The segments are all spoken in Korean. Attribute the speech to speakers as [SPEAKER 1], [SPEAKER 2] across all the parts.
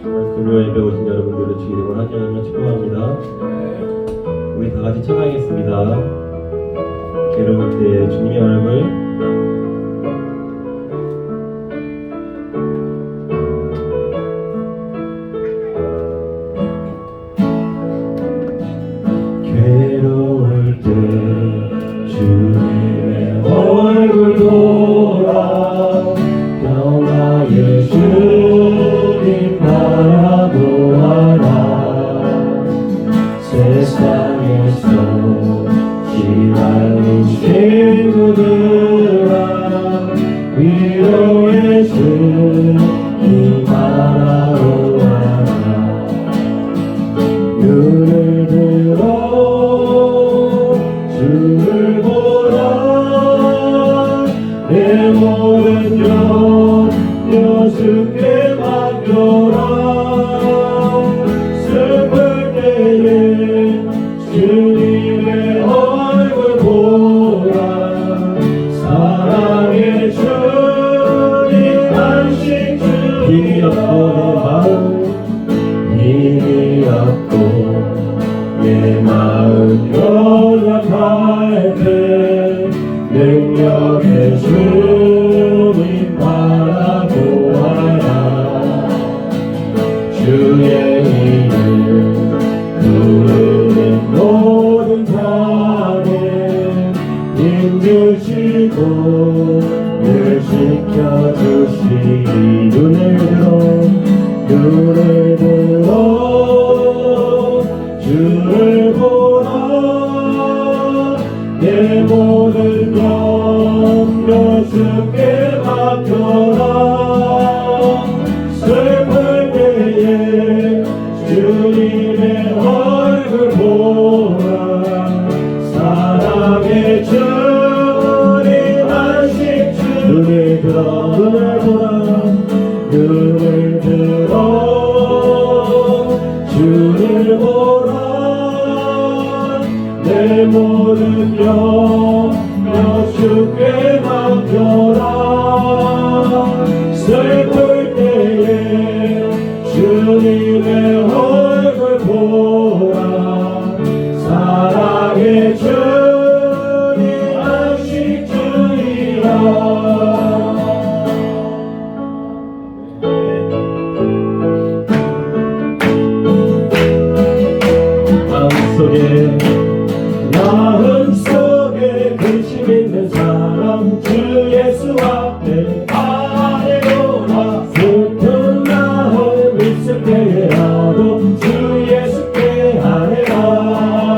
[SPEAKER 1] 금요 예배 오신 여러분들을 주님으로 환영하며 축복합니다. 우리 다 같이 찬양하겠습니다. 괴로울 때 주님의 얼굴. 괴로울 때 주님의 얼굴 보라. 평화의 주님 바라보아라. 세상에서 시달린 친구들아, 위로의 주님 바라보아라. 눈을 들어 주를 보라. 내 모든 염려 주께 맡겨라. 슬플 때에 주님의 얼굴 보라. 사랑의 주님 안식 주님. 힘이 없고 내 마음 연약할 때 능력의 주님 바라보아라. 주의 이름 부르는 모든 자에 힘주시고 늘 지켜주시니 눈을 들어 주를 보라. 내 모든 염려 주께 맡겨라. 슬플 때에 주님의 얼굴 보라. 사랑의 주님 안식 주. 눈을 들어 주를 보라. 내 모든 염려 주께 맡겨라. 슬플 때에 주님의 얼굴 보라. 사랑의 주님 안식 주이라. 마음속에 근심 있는 사람 주 예수 앞에 아뢰오라. 슬픈 마음 있을 때라도 주 예수께 아뢰라.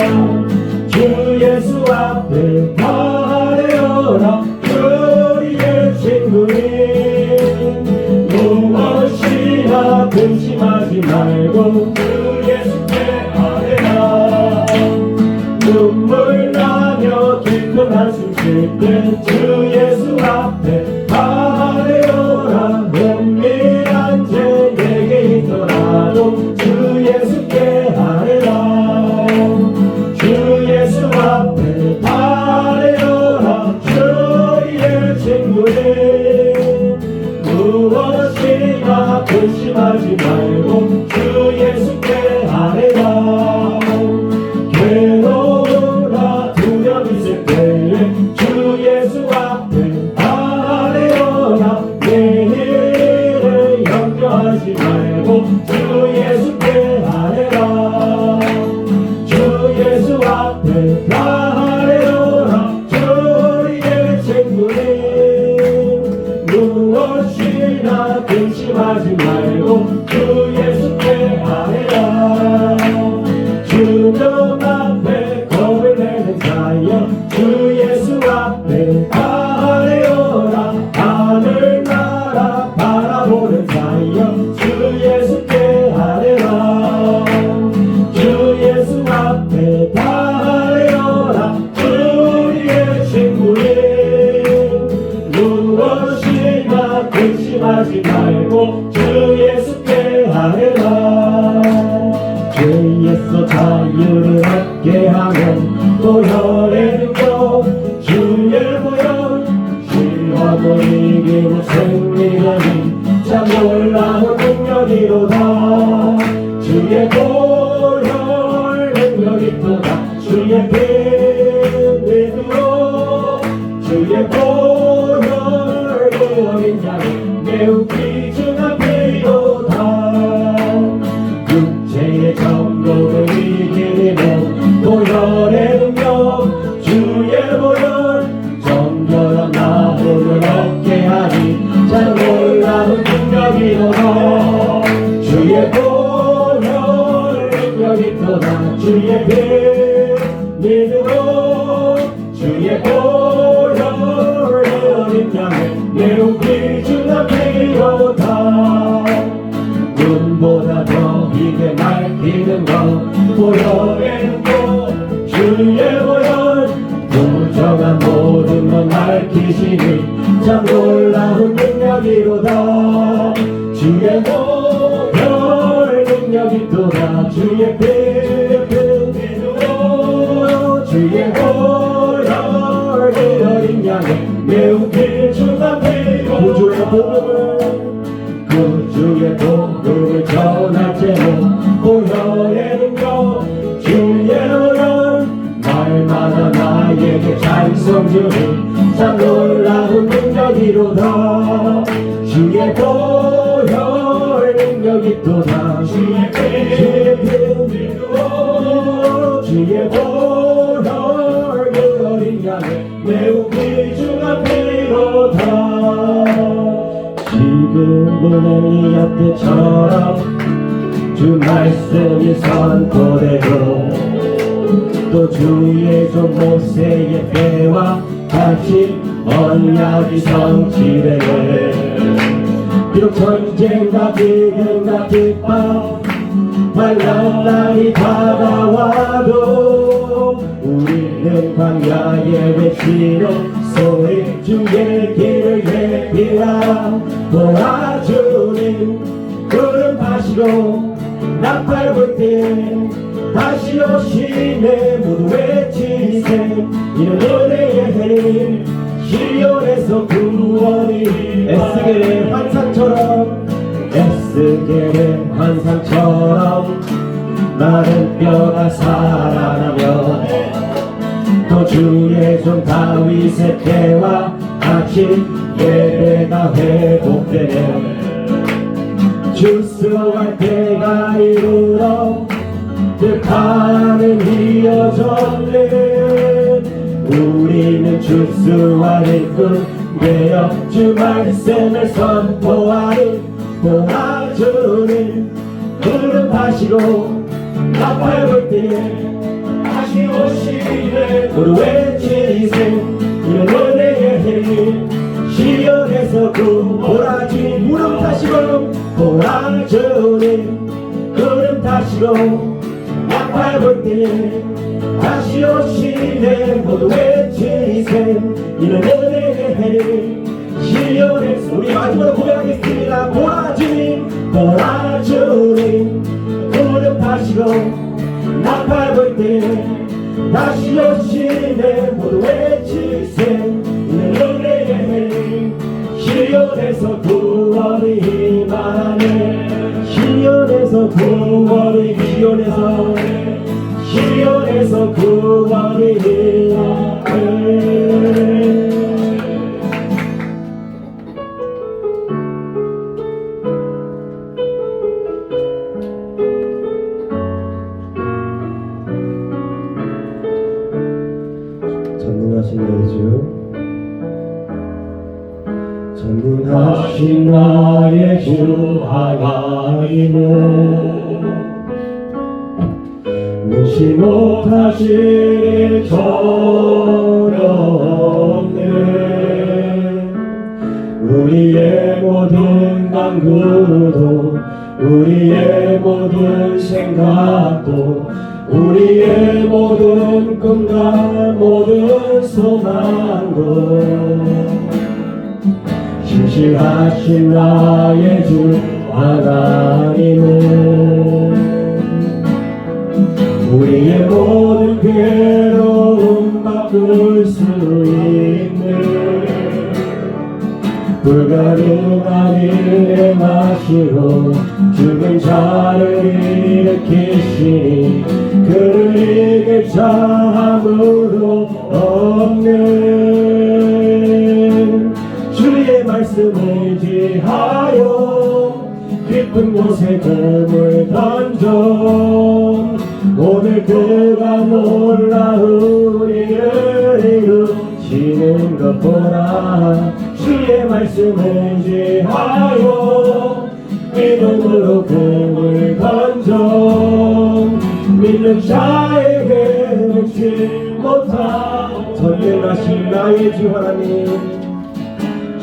[SPEAKER 1] 주 예수 앞에 아뢰오라. 우리의 친구인 무엇이나 근심하지 말고 주 예수께 아뢰라. 눈물 나며 깊은 한숨 쉴 때 주 예수 앞에 아뢰오라. 은밀한 죄 내게 있더라도 주 예수께 아뢰라. 주 예수 앞에 아뢰오라. 주의 친구인 무엇이나 근심하지 말고 주 예수께 아뢰라. 괴로우나 두려움 있을 때에 주 예수 앞에 아뢰어라. 내일을 염려하지 말고 주 예수께 아뢰라. 주 예수 앞에 아뢰어라. 주의 친구인 무엇이나 근심하지 말고 주 예수께 아뢰라. 주님 앞에 겁을 내는 자여 주 예수 앞에 아뢰어라. 하늘나라 바라보는 자여 주 예수께 아뢰라. 주 예수 앞에 아뢰어라. 우리의 친구인 무엇이나 근심하지 말고 주 예수께 아뢰라. 능력이로다 주의 보혈 능력이로다 주의 피 믿음으로 주의 보혈 그 어린 양이 매우 귀중한 피로다 육체의 정욕을 이기는 보혈의 능력 주의 보혈 정결한 마음을 얻게 하니 참 놀라운 능력이로다 주의 보혈 능력이로다 주의 피 믿음으로 주의 보혈 어린 양의 매우 귀중한 피로다 눈보다 더 이게 밝히는 것 보혈의 능력 주의 보혈 부정한 모든 것 밝히시니 참 놀라운 능력이로다 주의 보혈 능력이로다 주의 피 믿음으로 주의 보혈 그 어린 양의 매우 귀중한 피로 구주의 복음을 전할 제목 보혈의 능력 주의 보혈 날마다 나에게 찬송 주니 참 놀라운 능력이로다 주의 보혈 능력이로다 주의 피 주의 보혈 그 어린 양의 매우 귀중한 피로다 지금은 엘리야 때처럼 주 말씀이 선포되고 또 주의 종 모세의 때와 같이 언약이 성취되네 비록 전쟁과 기근과 핍박 환난 날이 다가와도 우리는 광야에 외치는 소리 주의 길을 예비하라 도와주님 구름 타시고 나팔 불 때 다시 오시네 모두 외치세 이는 은혜의 해님 시온에서 구원이 에스겔의 환상처럼 마른 뼈가 살아나며 또 주의 종 다윗의 때와 같이 예배가 회복되네 주수할 때가 이르러 뜻하는 이어졌네 우리는 주수할 일꾼 되어 주 말씀을 선포하니 도와주님 구름 타시고 나팔 불 때 다시 오시네 모두 외치세 이는 은혜의 힘 시온에서 구원하주님 구름 타시고 도와주님 구름 타시고 나팔 불 때 다시 오시네 모두 외치세 이는 은혜의 힘 시온에서 우리 마지막으로 고백하겠습니다 도와주님 구름 타시고 나팔 불 때 다시 오시네 모두 외치세 이는 은혜의 힘 시온에서 구원이 임하네 시온에서 구원이 시온에서 구원이 임하네 전능하신 나의 주 하나님은 능치 못하실 일 전혀 없네 우리의 모든 간구도 우리의 모든 생각도 우리의 모든 꿈과 모든 소망도 신실하신 나의 주 하나님은 우리의 모든 괴로움 바꿀 수 있는 불가능한 일의 마시로 주 자를 일으키시니 그를 이길 자 아무도 없는 주의 말씀을 지하여 깊은 곳에 금을 던져 오늘 그가 놀라운 일을 이루시는 것 보라 주의 말씀을 지하여 믿음으로 금을 던져 믿는 자에게 놓지 못한 전능하신 나의 주 하나님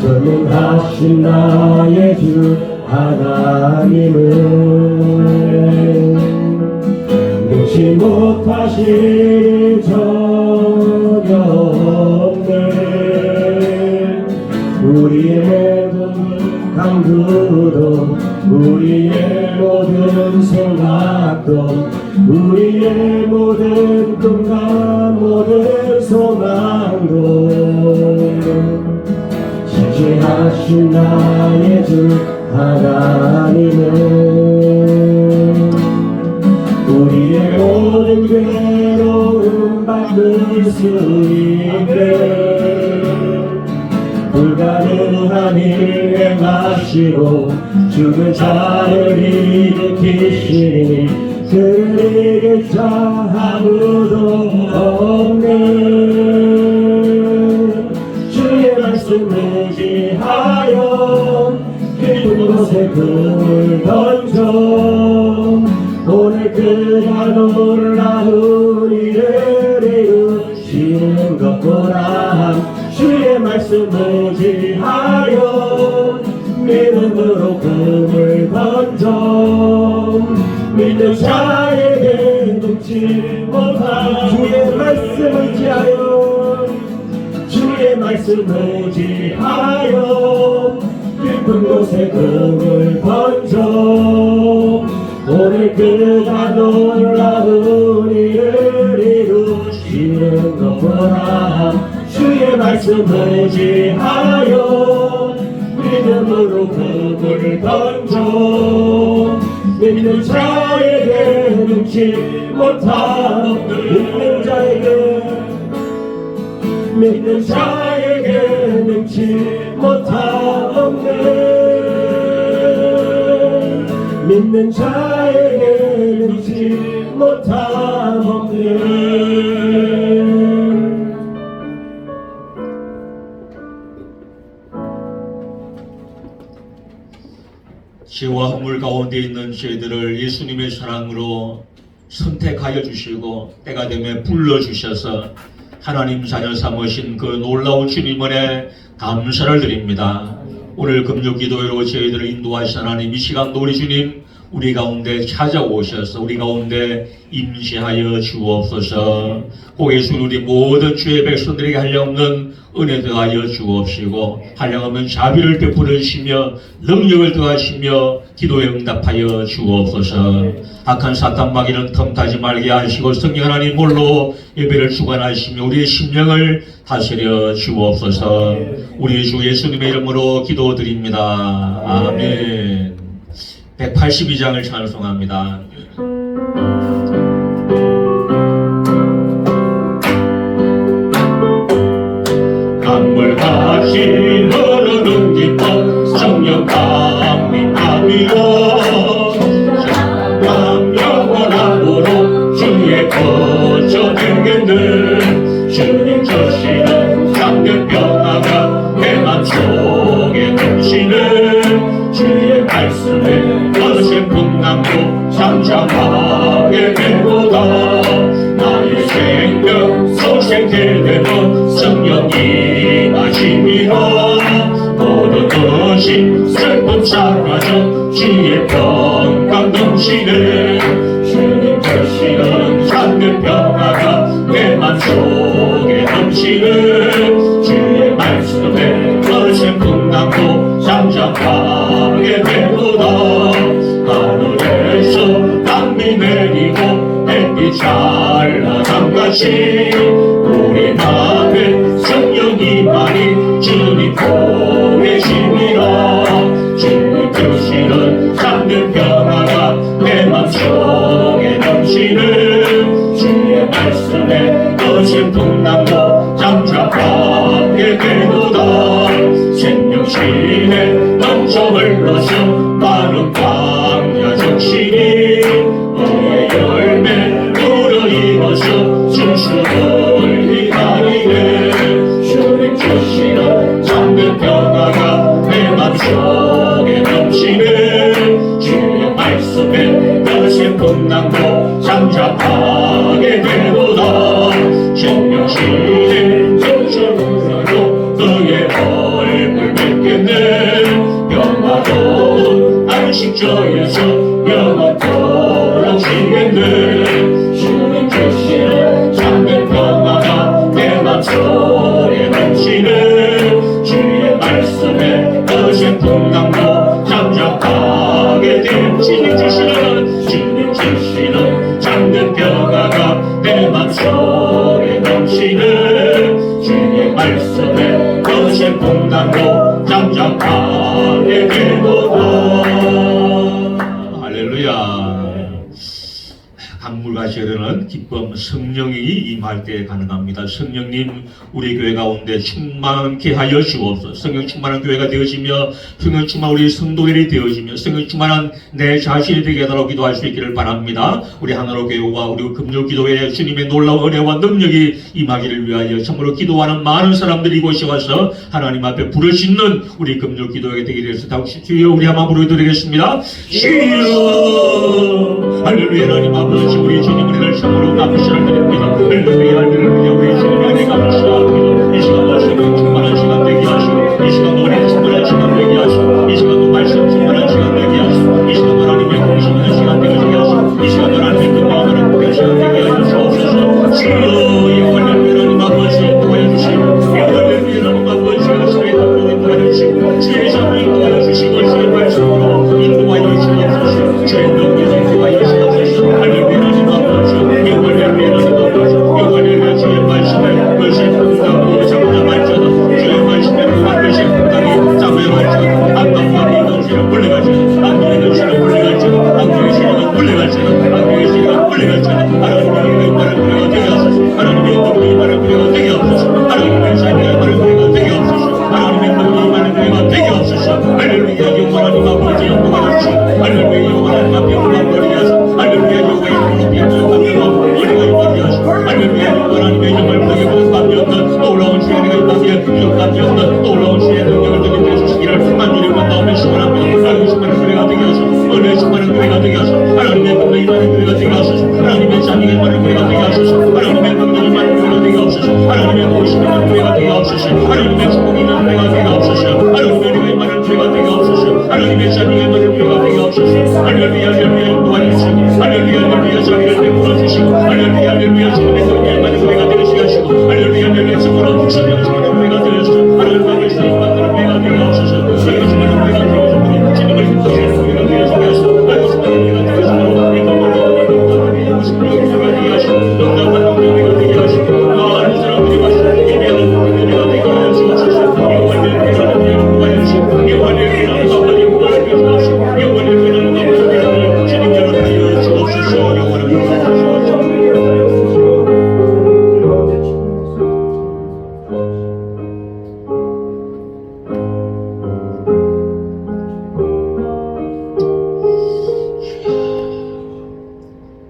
[SPEAKER 1] 전능하신 나의 주 하나님은 놓지 못하실 전혀 없네 우리의 모든 강구도 우리의 모든 생각도 우리의 모든 꿈과 모든 소망도 지지하신 나의 주 하나님은 우리의 모든 괴로움 바꿀 수 있게 불가능한 일 행하시고 죽은 자를 일으키시니 그를 이길 자 아무도 없네 주의 말씀을 지하여 깊은 곳에 금을 던져 오늘 그가 놀라운 일을 이루시는 것 보라 주의 말씀을 지하여 믿음으로 금을 던져 믿는 자에게 놓지 못한 주의 말씀을 지하여 주의 말씀을 지하여 깊은 곳에 금을 던져 오늘 그가 놀라운 일을 이루시는 것 보라 주의 말씀을 지하여 믿음으로 금을 던져 믿는 자에게 눈치 못한 믿는 자에게 눈치 못한 없네 믿는 자에게 눈치 못한 없네
[SPEAKER 2] 죄와 허물 가운데 있는 죄들을 예수님의 사랑으로 선택하여 주시고 때가 되면 불러주셔서 하나님 자녀 삼으신 그 놀라운 주님 은혜 감사를 드립니다. 오늘 금요 기도회로 저희들을 인도하신 하나님 이 시간도 우리 주님 우리 가운데 찾아오셔서 우리 가운데 임시하여 주옵소서. 고개순 우리 모든 주의 백성들에게 한량없는 은혜 더하여 주옵시고 한량없는 자비를 베풀으시며 능력을 더하시며 기도에 응답하여 주옵소서. 악한 사탄 마귀는 틈타지 말게 하시고 성령 하나님 홀로 예배를 주관하시며 우리의 심령을 다스려 주옵소서. 우리 주 예수님의 이름으로 기도드립니다. 아멘. 182장을 찬송합니다. 강물같이 흐르는 기쁨 성령 감리함이로 영원함으로 주의 거처 되겠는 주님 저시는 참된 평화가 내 맘속에 넘치는 주의 말씀에 거센 풍랑도 잠잠하게 되고다 나의 생명 소생케 되는 성령이 마심이라 모든 것이 슬픔 사라져 주의 평강 넘치네 주님 되시는 참된 평화가 내 맘속에 넘치네 주의 말씀에 거센 풍랑도 잠잠하게 되고다 하늘에서 땅비 내리고 햇빛 찬란함같이 우리 맘에 성령이 많이 주님 보내심이라 주님 주시는 참된 평화가 맘속에 넘치는 주의 말씀에 거센 풍랑도 잠잠하게 되도다. 생명신에 넘쳐 흘러서 마른 광야 적신이 의의 열매 불어입어서 진수를 기다리네. 주님 주시는 참된 평화가 내 맘속에 넘치네. 주의 말씀에 거센 풍랑도 잠잠하게 되도다. 생명신에 넘쳐 흘러도 그의 얼굴 뵙겠네. 평화도 안식처에서 영원토록 쉬겠네. 주님 주시는 참된 평화가 내 맘속에 넘치네. 주의 말씀에 거센 풍랑도 잠잠하게 됨. 주님 주시는 참된 평화가 내 맘속에 넘치네. 주의 말씀에 거센 풍랑도 잠잠하게 되도다. 할렐루야. 강물같이 흐르는 기쁨, 성령이 임할 때 가능합니다. 성령님 우리 교회 가운데 충만케 하여 주옵소서. 성령 충만한 교회가 되어지며 성령 충만한 우리 성도들이 되어지며 성령 충만한 내 자신이 되게 해달라고 기도할 수 있기를 바랍니다. 우리 하나로 교회와 우리 금요기도회에 주님의 놀라운 은혜와 능력이 임하기를 위하여 참으로 기도하는 많은 사람들이 이곳에 와서 하나님 앞에 부르짖는 우리 금요기도회가 되기를 위해서 다시 주여 우리 한번 부르드리겠습니다. 주여 할렐루야. 하나님 아버지 우리 주님 은혜를 참으로 감사를 드립니다. 할렐루야 할렐루야. 우리 주님 은혜 감사합니다. 이 시간 말씀이 충만한 시간 되게 하시고 이 시간 은혜 충만한 시간 되게 하시고 이 시간 말씀 충만한 시간 되게 하시고 이 시간 하나님의 공식하는 시간 되게 하시고 이 시간 하나님의 금방하는 복의 시간 되게 하시옵소서. 주여 할렐루야. 하나님 아버지 인도하여 주시고 할렐루야. 하나님 아버지 주의 답변을 인도하여 주시고 주의 자문을 인도하여 주시고 주의 말씀으로 인도하여 주시옵소서. 주의 명령을 인도하여 주시옵소서. 할렐루야. 하나님 아버지 할렐루야. 하나님 아버지 할렐루야. 주의 말씀에 것이 풍당으로 잠잠할지어다. 주의 말씀에 것이 풍당이 잠잠할지어다. 안방과 이동시를 물러갈지어다. 안방의 것이를 물러갈지어다. 안방의 시력은 물러갈지어다. 안방의 시력은 물러갈지어다. 하나님의 말을 그려가 되게 하소서. 하나님의 능력이 말을 그려가 되게 하소서. 하나님의 자녀의 말을 그려가 되게 하소서. 하나님의 능력이 말을 그려가 되게 하소서. 할렐루야. 영원하님 아버지 영광을 주시고 할렐루야. 영원하님 앞에 영광을 드리게 하소서. 할렐루야. 여호와의 이름으로 비하소서. 영광을 하소서. 할렐루야. 영원하님의 영을 보게 보는 감이 없는 놀라운 주의 은혜가 임하기에 감이 없는 놀라운 주의 능력을 드리게 해주시기를 만주님 만나오며 시원합니다. 하나님 충만한 교회가 되게 하소서. 은혜 충만한 교회가 되게 하소서. 하나님의 능력이 많은 교회가 되게 하소서. 하나님의 자녀가 많은 교회가 되게 하소서. 하나님의 능력이 많은 교회가 되게 하소서. 하나님의 도우심이 많은 교회가 되게 하소서. 하나님의 축복이 있는 교회가 되게 하소서. 하나님의 은혜가 많은 교회가 되게 하소서. 하나님의 자녀가 많은 교회가 되게 하소서. 할렐루야 할렐루야 인도하여 주시고 할렐루야 할렐루야 자비를 베풀어 주시고 할렐루야 할렐루야 주님의 능력이 많은 교회가 되게 하시고 할렐루야 할렐루야 주님으로 주시면 주님의 교회가 되게 하소서. 하나님의 말씀을 만드는 교회가 되게 하소서. 주님의 교회가 되게 하소서. 주님을 힘쓰시는 교회가 되게 하소서. 말씀하는 교회가 되게 하소서. 이동하는 교회가 되게 하시고 영접하는 교회가 되게 하시고 많은 사람들이 와서 예배하는 교회가 되게 하시옵소서. 영원히 회라는 영광을 주시고 영원히 회라는 아버지 영광을 주시고 영원히 회라는 아버지 주님 여러분을 주옵소서. 영원히 주옵소서.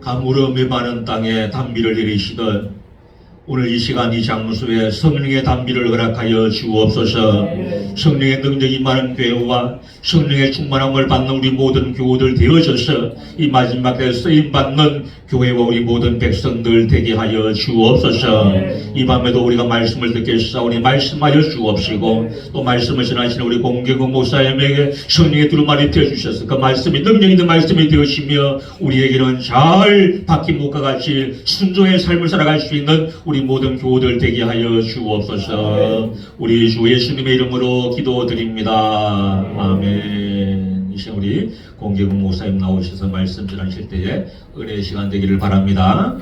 [SPEAKER 2] 가물음이 많은 땅에 단비를 내리시던 오늘 이 시간 이 장소에 성령의 단비를 허락하여 주옵소서. 성령의 능력이 많은 교회와 성령의 충만함을 받는 우리 모든 교우들 되어져서 이 마지막 때 쓰임받는 교회와 우리 모든 백성들 되게 하여 주옵소서. 이 밤에도 우리가 말씀을 듣겠사오니 말씀하여 주옵시고 또 말씀을 전하시는 우리 공경훈 목사님에게 성령의 두루마리 펴주셔서 그 말씀이 능력 있는 말씀이 되어지며 우리에게는 잘 박힌 목과 같이 순종의 삶을 살아갈 수 있는 우리 모든 교우들 되게 하여 주옵소서. 우리 주 예수님의 이름으로 기도드립니다. 아멘. 이 시간 우리 공경훈 목사님 나오셔서 말씀 전하실 때에 은혜의 시간 되기를 바랍니다.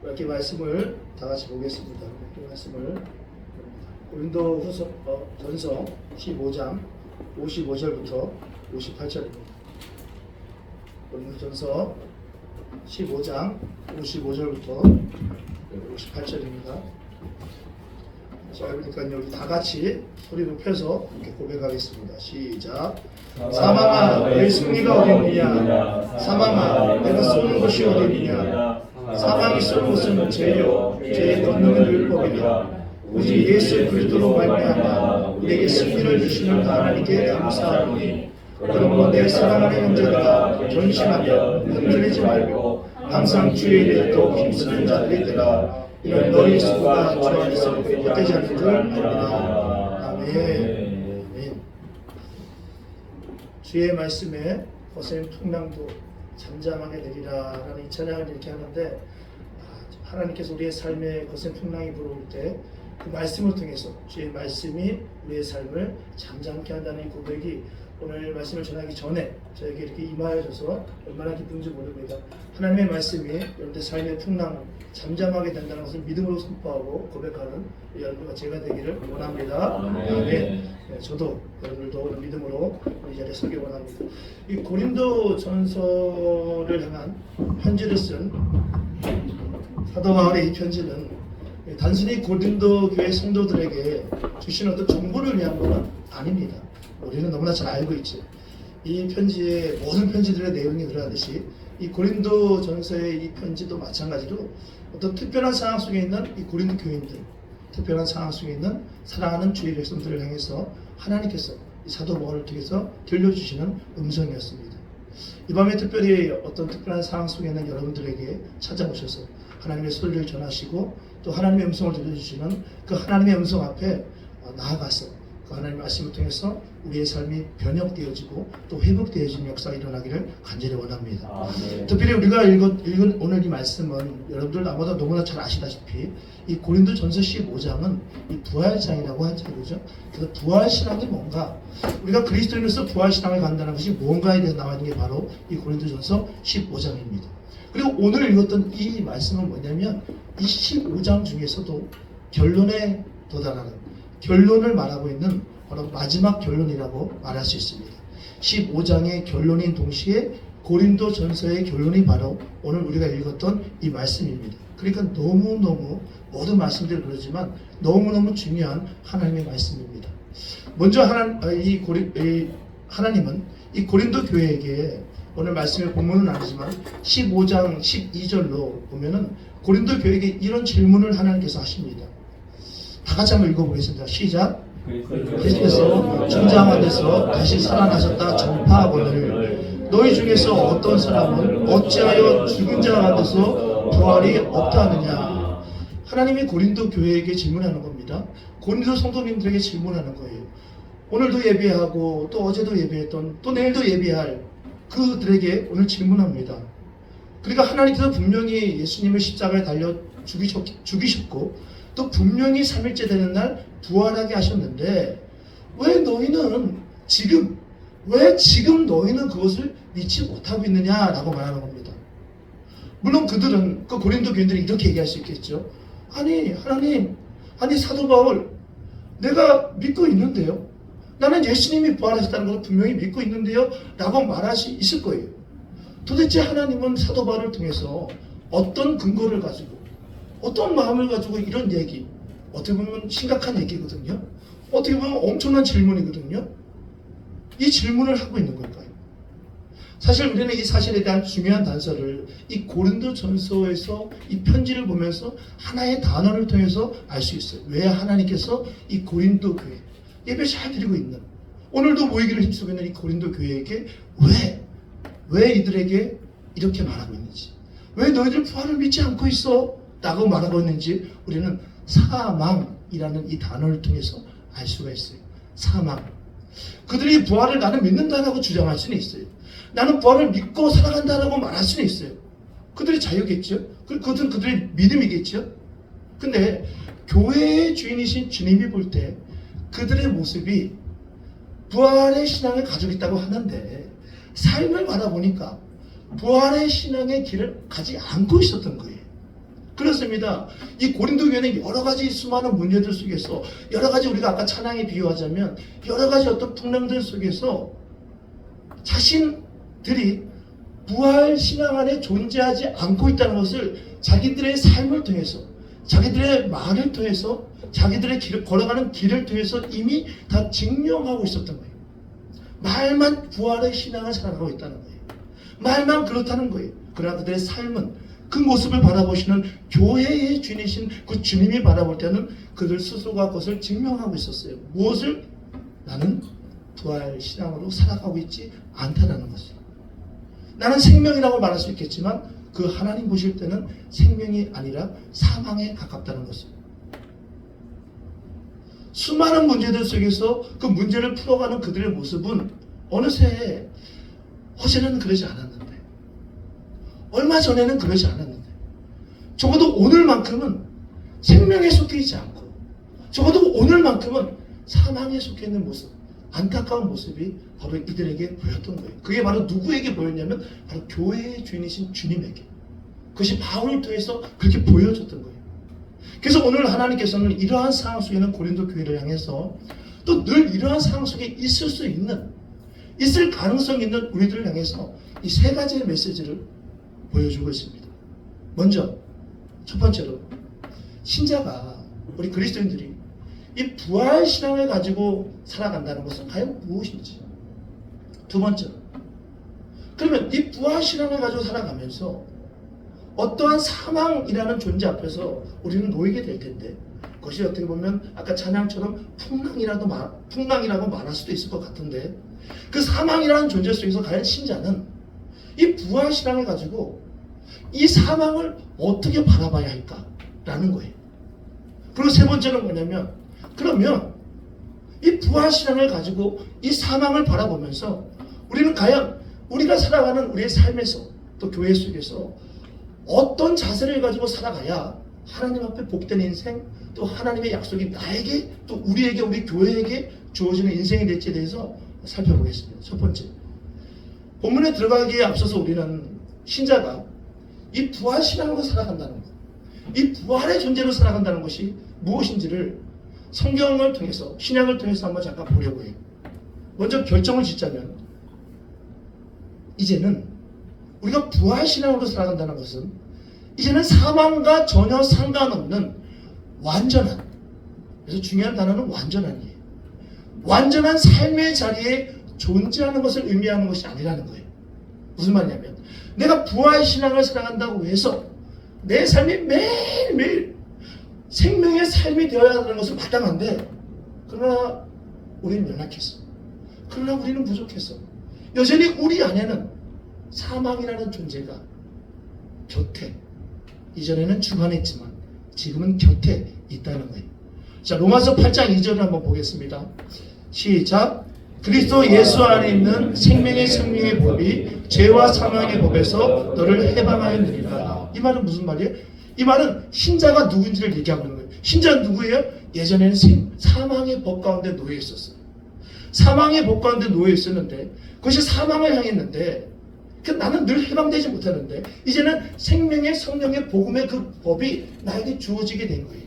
[SPEAKER 3] 이렇게 말씀을 다 같이 보겠습니다. 이렇게 말씀을 고린도후서 전서 15장 55절부터 58절입니다. 고린도전서 15장 55절부터 58절입니다. 자, 그러니까 여기 다 같이 소리 높여서 이렇게 고백하겠습니다. 시작. 사망아, 너의 승리가 어디 있느냐? 사망아, 내가 쏘는 곳이 어디 있느냐? 사망이 쏘는 곳은 죄요, 죄의 권능은 율법이라. 오직 예수 그리스도로 말미암아 우리에게 승리를 주시는 하나님께 감사하노니. 그러므로 내 사랑하는 형제들아, 견심하며 흔들리지 말고 항상 주의 일에 더욱 힘쓰는 자들이 되라. 이는 너희 수고가 주 안에서 헛되지 않는 줄 압니다. 아멘. 주의 말씀에 거센 풍랑도 잠잠하게 내리라 라는 이 찬양을 이렇게 하는데, 하나님께서 우리의 삶에 거센 풍랑이 불어올 때 그 말씀을 통해서 주의 말씀이 우리의 삶을 잠잠케 한다는 이 고백이 오늘 말씀을 전하기 전에 저에게 이렇게 임하여져서 얼마나 기쁜지 모릅니다. 하나님의 말씀이 여러분들 삶의 풍랑을 잠잠하게 된다는 것을 믿음으로 선포하고 고백하는 여러분과 제가 되기를 원합니다. 아멘. 네, 저도 여러분들도 오늘 믿음으로 이 자리에 서기 원합니다. 이 고린도 전서를 향한 편지를 쓴 사도 바울의 이 편지는 단순히 고린도 교회 성도들에게 주신 어떤 정보를 위한 것은 아닙니다. 우리는 너무나 잘 알고 있죠. 이 편지에 모든 편지들의 내용이 들어가듯이 이 고린도 전서의 이 편지도 마찬가지로 어떤 특별한 상황 속에 있는 이 고린도 교인들, 특별한 상황 속에 있는 사랑하는 주의 백성들을 향해서 하나님께서 이 사도 바울을 통해서 들려주시는 음성이었습니다. 이 밤에 특별히 어떤 특별한 상황 속에 있는 여러분들에게 찾아오셔서 하나님의 소리를 전하시고 또 하나님의 음성을 들려주시는 그 하나님의 음성 앞에 나아가서 그 하나님의 말씀을 통해서 우리의 삶이 변혁되어지고 또 회복되어지는 역사가 일어나기를 간절히 원합니다. 네. 특별히 우리가 읽은 오늘 이 말씀은 여러분들 아마도 너무나 잘 아시다시피 이 고린도 전서 15장은 이 부활장이라고 하죠. 그죠? 그래서 부활신앙이 뭔가, 우리가 그리스도인으로서 부활신앙을 간다는 것이 뭔가에 대해서 나와 있는 게 바로 이 고린도 전서 15장입니다. 그리고 오늘 읽었던 이 말씀은 뭐냐면 이 15장 중에서도 결론에 도달하는, 결론을 말하고 있는 바로 마지막 결론이라고 말할 수 있습니다. 15장의 결론인 동시에 고린도 전서의 결론이 바로 오늘 우리가 읽었던 이 말씀입니다. 그러니까 너무너무 모든 말씀들이 그러지만 너무너무 중요한 하나님의 말씀입니다. 먼저 하나님은 이 고린도 교회에게 오늘 말씀의 본문은 아니지만 15장 12절로 보면은 고린도 교회에게 이런 질문을 하나님께서 하십니다. 다 같이 한번 읽어보겠습니다. 시작. 그리스도께서 중장한 데서 다시 살아나셨다 전파하거늘 너희 중에서 어떤 사람은 어찌하여 죽은 자 가운데서 부활이 없다 하느냐. 하나님이 고린도 교회에게 질문하는 겁니다. 고린도 성도님들에게 질문하는 거예요. 오늘도 예배하고 또 어제도 예배했던 또 내일도 예배할 그들에게 오늘 질문합니다. 그러니까 하나님께서 분명히 예수님을 십자가에 달려 죽이셨고 또 분명히 3일째 되는 날 부활하게 하셨는데 왜 지금 너희는 그것을 믿지 못하고 있느냐라고 말하는 겁니다. 물론 그들은, 그 고린도 교인들이 이렇게 얘기할 수 있겠죠. 아니 하나님, 아니 사도 바울, 내가 믿고 있는데요. 나는 예수님이 부활하셨다는 것을 분명히 믿고 있는데요 라고 말할 수 있을 거예요. 도대체 하나님은 사도 바울을 통해서 어떤 근거를 가지고 어떤 마음을 가지고 이런 얘기, 어떻게 보면 심각한 얘기거든요. 어떻게 보면 엄청난 질문이거든요. 이 질문을 하고 있는 걸까요? 사실 우리는 이 사실에 대한 중요한 단서를 이 고린도 전서에서 이 편지를 보면서 하나의 단어를 통해서 알 수 있어요. 왜 하나님께서 이 고린도 교회, 예배 잘 드리고 있는, 오늘도 모이기를 힘쓰고 있는 이 고린도 교회에게 왜 이들에게 이렇게 말하고 있는지, 왜 너희들 부활을 믿지 않고 있어? 라고 말하고 있는지 우리는 사망이라는 이 단어를 통해서 알 수가 있어요. 사망. 그들이 부활을 나는 믿는다라고 주장할 수는 있어요. 나는 부활을 믿고 살아간다라고 말할 수는 있어요. 그들이 자유겠죠. 그것은 그들의 믿음이겠죠. 근데 교회의 주인이신 주님이 볼 때 그들의 모습이 부활의 신앙을 가지고 있다고 하는데 삶을 바라보니까 부활의 신앙의 길을 가지 않고 있었던 거예요. 그렇습니다. 이 고린도 교회는 여러 가지 수많은 문제들 속에서, 여러 가지 우리가 아까 찬양에 비유하자면 여러 가지 어떤 풍랑들 속에서 자신들이 부활 신앙 안에 존재하지 않고 있다는 것을 자기들의 삶을 통해서, 자기들의 말을 통해서, 자기들의 걸어가는 길을 통해서 이미 다 증명하고 있었던 거예요. 말만 부활의 신앙을 살아가고 있다는 거예요. 말만 그렇다는 거예요. 그러나 그들의 삶은, 그 모습을 바라보시는 교회의 주인이신 그 주님이 바라볼 때는 그들 스스로가 그것을 증명하고 있었어요. 무엇을? 나는 부활 신앙으로 살아가고 있지 않다는 것을. 나는 생명이라고 말할 수 있겠지만 그 하나님 보실 때는 생명이 아니라 사망에 가깝다는 것을. 수많은 문제들 속에서 그 문제를 풀어가는 그들의 모습은 어느새 어제는 그러지 않았는데, 얼마 전에는 그러지 않았는데, 적어도 오늘만큼은 생명에 속해 있지 않고, 적어도 오늘만큼은 사망에 속해 있는 모습, 안타까운 모습이 바로 이들에게 보였던 거예요. 그게 바로 누구에게 보였냐면 바로 교회의 주인이신 주님에게. 그것이 바울을 통해서 그렇게 보여줬던 거예요. 그래서 오늘 하나님께서는 이러한 상황 속에 있는 고린도 교회를 향해서 또 늘 이러한 상황 속에 있을 수 있는, 있을 가능성이 있는 우리들을 향해서 이 세 가지의 메시지를 보여주고 있습니다. 먼저 첫 번째로, 신자가, 우리 그리스도인들이 이 부활 신앙을 가지고 살아간다는 것은 과연 무엇인지. 두 번째로, 그러면 이 부활 신앙을 가지고 살아가면서 어떠한 사망이라는 존재 앞에서 우리는 놓이게 될 텐데, 그것이 어떻게 보면 아까 찬양처럼 풍랑이라고 말할 수도 있을 것 같은데, 그 사망이라는 존재 속에서 과연 신자는 이 부활 신앙을 가지고 이 사망을 어떻게 바라봐야 할까라는 거예요. 그리고 세 번째는 뭐냐면, 그러면 이 부활 신앙을 가지고 이 사망을 바라보면서 우리는 과연 우리가 살아가는 우리의 삶에서, 또 교회 속에서 어떤 자세를 가지고 살아가야 하나님 앞에 복된 인생, 또 하나님의 약속이 나에게, 또 우리에게, 우리 교회에게 주어지는 인생이 될지에 대해서 살펴보겠습니다. 첫 번째, 본문에 들어가기에 앞서서 우리는 신자가 이 부활 신앙으로 살아간다는 것, 이 부활의 존재로 살아간다는 것이 무엇인지를 성경을 통해서, 신약을 통해서 한번 잠깐 보려고 해요. 먼저 결정을 짓자면, 이제는 우리가 부활 신앙으로 살아간다는 것은 이제는 사망과 전혀 상관없는 완전한, 그래서 중요한 단어는 완전한이에요. 완전한 삶의 자리에 존재하는 것을 의미하는 것이 아니라는 거예요. 무슨 말이냐면, 내가 부활 신앙을 살아간다고 해서 내 삶이 매일매일 생명의 삶이 되어야 하는 것은 마땅한데, 그러나 우리는 연약했어. 그러나 우리는 부족했어. 여전히 우리 안에는 사망이라는 존재가 곁에, 이전에는 주관했지만 지금은 곁에 있다는 거예요. 자, 로마서 8장 2절을 한번 보겠습니다. 시작. 그리스도 예수 안에 있는 생명의 법이 죄와 사망의 법에서 너를 해방하였느니라. 이 말은 무슨 말이에요? 이 말은 신자가 누군지를 얘기하고 있는 거예요. 신자는 누구예요? 예전에는 사망의 법 가운데 놓여 있었어요. 사망의 법 가운데 놓여 있었는데, 그것이 사망을 향했는데, 나는 늘 해방되지 못하는데, 이제는 생명의 성령의 복음의 그 법이 나에게 주어지게 된 거예요.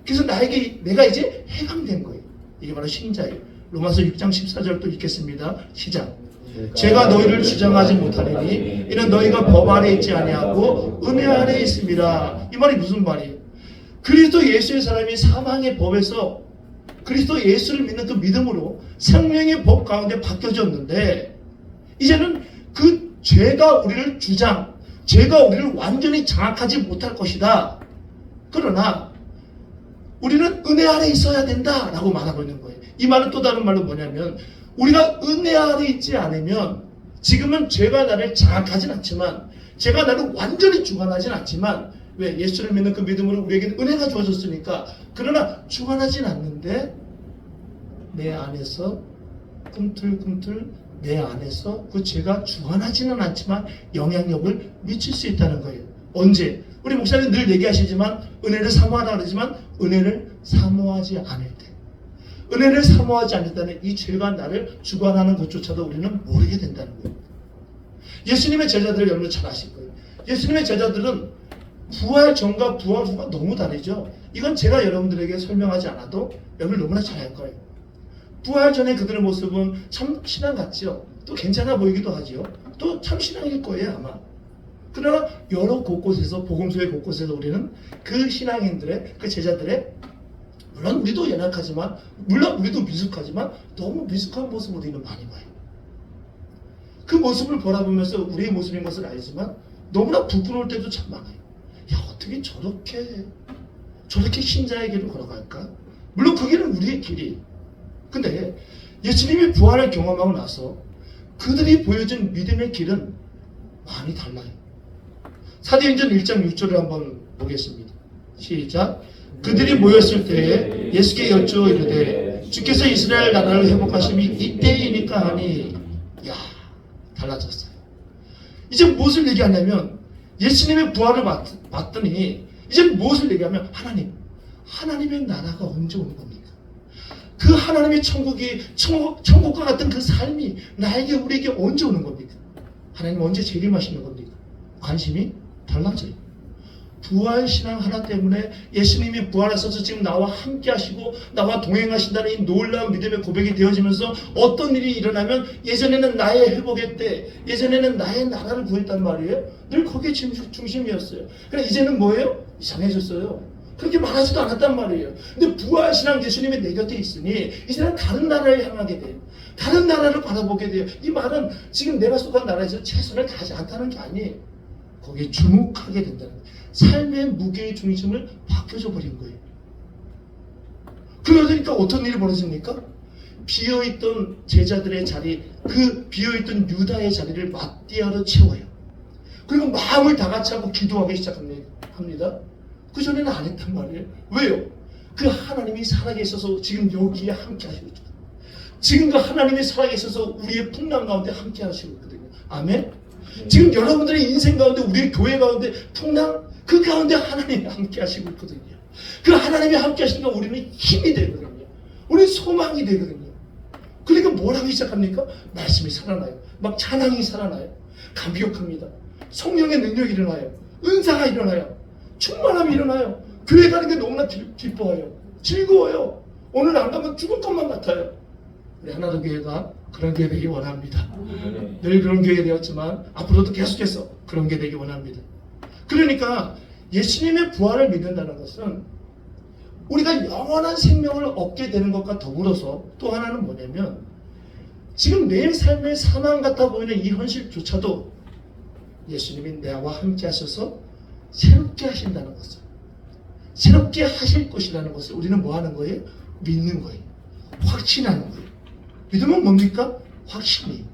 [SPEAKER 3] 그래서 내가 이제 해방된 거예요. 이게 바로 신자예요. 로마서 6장 14절 또 읽겠습니다. 시작. 제가 너희를 주장하지 못하리니 이는 너희가 법 아래 있지 아니하고 은혜 아래 있습니다. 이 말이 무슨 말이에요? 그리스도 예수의 사람이 사망의 법에서 그리스도 예수를 믿는 그 믿음으로 생명의 법 가운데 바뀌어졌는데, 이제는 그 죄가 우리를 죄가 우리를 완전히 장악하지 못할 것이다. 그러나 우리는 은혜 아래 있어야 된다라고 말하고 있는 거예요. 이 말은 또 다른 말로 뭐냐면, 우리가 은혜 아래 있지 않으면, 지금은 죄가 나를 장악하진 않지만, 죄가 나를 완전히 주관하진 않지만, 왜? 예수를 믿는 그 믿음으로 우리에게 은혜가 주어졌으니까. 그러나 주관하진 않는데 내 안에서 꿈틀꿈틀 내 안에서 그 죄가 주관하지는 않지만 영향력을 미칠 수 있다는 거예요. 언제? 우리 목사님 늘 얘기하시지만 은혜를 사모하라 그러지만 은혜를 사모하지 않을 때, 은혜를 사모하지 않을 때는 이 죄가 나를 주관하는 것조차도 우리는 모르게 된다는 거예요. 예수님의 제자들 여러분 잘 아실 거예요. 예수님의 제자들은 부활 전과 부활 후가 너무 다르죠. 이건 제가 여러분들에게 설명하지 않아도 여러분 너무나 잘 알 거예요. 부활 전에 그들의 모습은 참 신앙 같죠. 또 괜찮아 보이기도 하죠. 또 참 신앙일 거예요 아마. 그러나 여러 곳곳에서 복음서의 곳곳에서 우리는 그 신앙인들의 그 제자들의 물론 우리도 연약하지만 물론 우리도 미숙하지만 너무 미숙한 모습을 우리는 많이 봐요. 그 모습을 바라보면서 우리의 모습인 것을 알지만 너무나 부끄러울 때도 참 많아요. 야 어떻게 저렇게 신자의 길을 걸어갈까? 물론 그 길은 우리의 길이. 근데 예수님이 부활을 경험하고 나서 그들이 보여준 믿음의 길은 많이 달라요. 사도행전 1장 6절을 한번 보겠습니다. 시작. 그들이 모였을 때에 예수께 여쭈어 이르되 주께서 이스라엘 나라를 회복하심이 이때이니까 하니 야 달라졌어요. 이제 무엇을 얘기하냐면 예수님의 부활을 봤더니 이제 무엇을 얘기하면 하나님의 나라가 언제 오는 겁니까? 그 하나님의 천국과 같은 그 삶이 나에게 우리에게 언제 오는 겁니까? 하나님 언제 재림하시는 겁니까? 관심이 달라져요. 부활신앙 하나 때문에 예수님이 부활하셔서 지금 나와 함께 하시고 나와 동행하신다는 이 놀라운 믿음의 고백이 되어지면서 어떤 일이 일어나면 예전에는 나의 회복의 때, 예전에는 나의 나라를 구했단 말이에요. 늘 거기에 중심이었어요. 그러나 이제는 뭐예요? 이상해졌어요. 그렇게 말하지도 않았단 말이에요. 근데 부활신앙 예수님이 내 곁에 있으니 이제는 다른 나라를 향하게 돼요. 다른 나라를 바라보게 돼요. 이 말은 지금 내가 속한 나라에서 최선을 다하지 않다는 게 아니에요. 거기에 주목하게 된다는 거예요. 삶의 무게의 중심을 바뀌어져 버린 거예요. 그러니까 어떤 일이 벌어집니까? 비어있던 제자들의 자리, 그 비어있던 유다의 자리를 마띠아로 채워요. 그리고 마음을 다 같이 하고 기도하기 시작합니다. 그 전에는 안 했단 말이에요. 왜요? 그 하나님이 살아계셔서 지금 여기에 함께 하시고 있거든요. 지금 그 하나님이 살아계셔서 우리의 풍랑 가운데 함께 하시고 있거든요. 아멘? 지금 여러분들의 인생 가운데 우리의 교회 가운데 풍랑 그 가운데 하나님이 함께 하시고 있거든요. 그 하나님이 함께 하시니까 우리는 힘이 되거든요. 우리는 소망이 되거든요. 그러니까 뭘 하기 시작합니까? 말씀이 살아나요. 막 찬양이 살아나요. 감격합니다. 성령의 능력이 일어나요. 은사가 일어나요. 충만함이 일어나요. 교회 가는 게 너무나 기뻐요. 즐거워요. 오늘 안 가면 죽을 것만 같아요. 우리 하나도 교회가 그런 교회 되기 원합니다. 늘 그런 교회 되었지만 앞으로도 계속해서 그런 교회 되기 원합니다. 그러니까 예수님의 부활을 믿는다는 것은 우리가 영원한 생명을 얻게 되는 것과 더불어서 또 하나는 뭐냐면 지금 내 삶의 사망 같아 보이는 이 현실조차도 예수님이 나와 함께 하셔서 새롭게 하신다는 것을, 새롭게 하실 것이라는 것을 우리는 뭐 하는 거예요? 믿는 거예요. 확신하는 거예요. 믿음은 뭡니까? 확신이에요.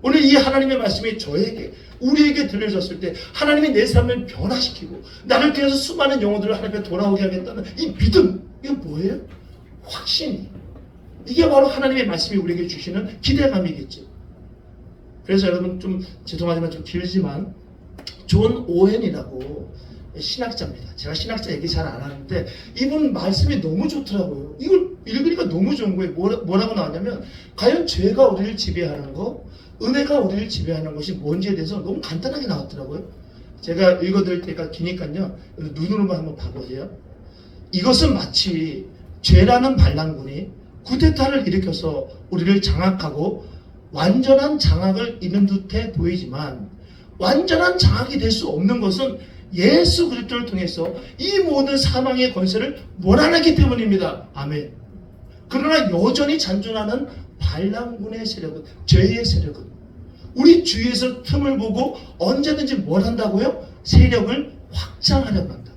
[SPEAKER 3] 오늘 이 하나님의 말씀이 저에게, 우리에게 들려졌을 때 하나님이 내 삶을 변화시키고 나를 통해서 수많은 영혼들을 하나님께 돌아오게 하겠다는 이 믿음, 이게 뭐예요? 확신이에요. 이게 바로 하나님의 말씀이 우리에게 주시는 기대감이겠죠. 그래서 여러분 좀 죄송하지만 좀 길지만 존 오웬이라고 신학자입니다. 제가 신학자 얘기 잘 안 하는데 이분 말씀이 너무 좋더라고요. 이걸 읽으니까 너무 좋은 거예요. 뭐라고 나왔냐면 과연 죄가 우리를 지배하는 거, 은혜가 우리를 지배하는 것이 뭔지에 대해서 너무 간단하게 나왔더라고요. 제가 읽어드릴 때가 기니까요. 눈으로만 한번 봐보세요. 이것은 마치 죄라는 반란군이 쿠데타를 일으켜서 우리를 장악하고 완전한 장악을 이룬 듯해 보이지만 완전한 장악이 될 수 없는 것은 예수 그리스도를 통해서 이 모든 사망의 권세를 몰아내기 때문입니다. 아멘. 그러나 여전히 잔존하는 반란군의 세력은, 죄의 세력은 우리 주위에서 틈을 보고 언제든지 뭘 한다고요? 세력을 확장하려고 한다.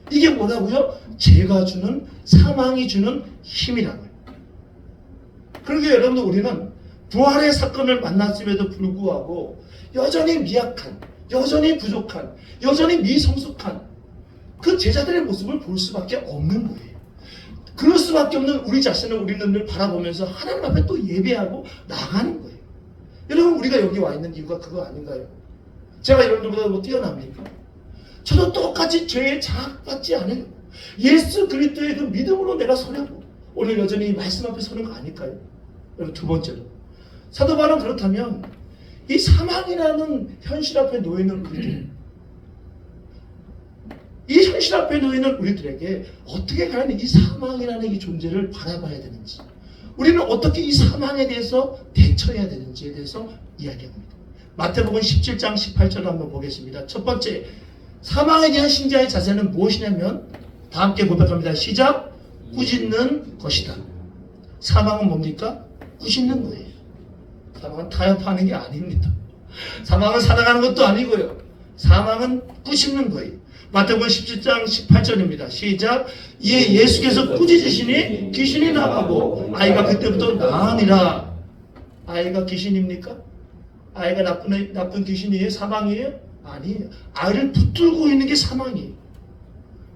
[SPEAKER 3] 이게 뭐라고요? 죄가 주는, 사망이 주는 힘이라고요. 그러니까 여러분들 우리는 부활의 사건을 만났음에도 불구하고 여전히 미약한, 여전히 부족한, 여전히 미성숙한 그 제자들의 모습을 볼 수밖에 없는 거예요. 그럴 수밖에 없는 우리 자신을 우리는 늘 바라보면서 하나님 앞에 또 예배하고 나가는 거예요. 여러분 우리가 여기 와 있는 이유가 그거 아닌가요? 제가 여러분들보다 뭐 뛰어납니까? 저도 똑같이 죄에 장악받지 않아요. 예수 그리스도의 그 믿음으로 내가 서려고 오늘 여전히 말씀 앞에 서는 거 아닐까요? 여러분 두 번째로 사도 바울은 그렇다면 이 사망이라는 현실 앞에 놓여있는 우리들, 이 현실 앞에 놓이는 우리들에게 어떻게 과연 이 사망이라는 이 존재를 바라봐야 되는지, 우리는 어떻게 이 사망에 대해서 대처해야 되는지에 대해서 이야기합니다. 마태복음 17장 18절을 한번 보겠습니다. 첫 번째, 사망에 대한 신자의 자세는 무엇이냐면, 다 함께 고백합니다. 시작. 꾸짖는 것이다. 사망은 뭡니까? 꾸짖는 거예요. 사망은 타협하는 게 아닙니다. 사망은 살아가는 것도 아니고요. 사망은 꾸짖는 거예요. 마태복음 17장 18절입니다. 시작. 이에 예수께서 꾸짖으시니 귀신이 나가고 아이가 그때부터 나으니라. 아이가 귀신입니까? 아이가 나쁜 귀신이에요? 사망이에요? 아니에요. 아이를 붙들고 있는 게 사망이에요.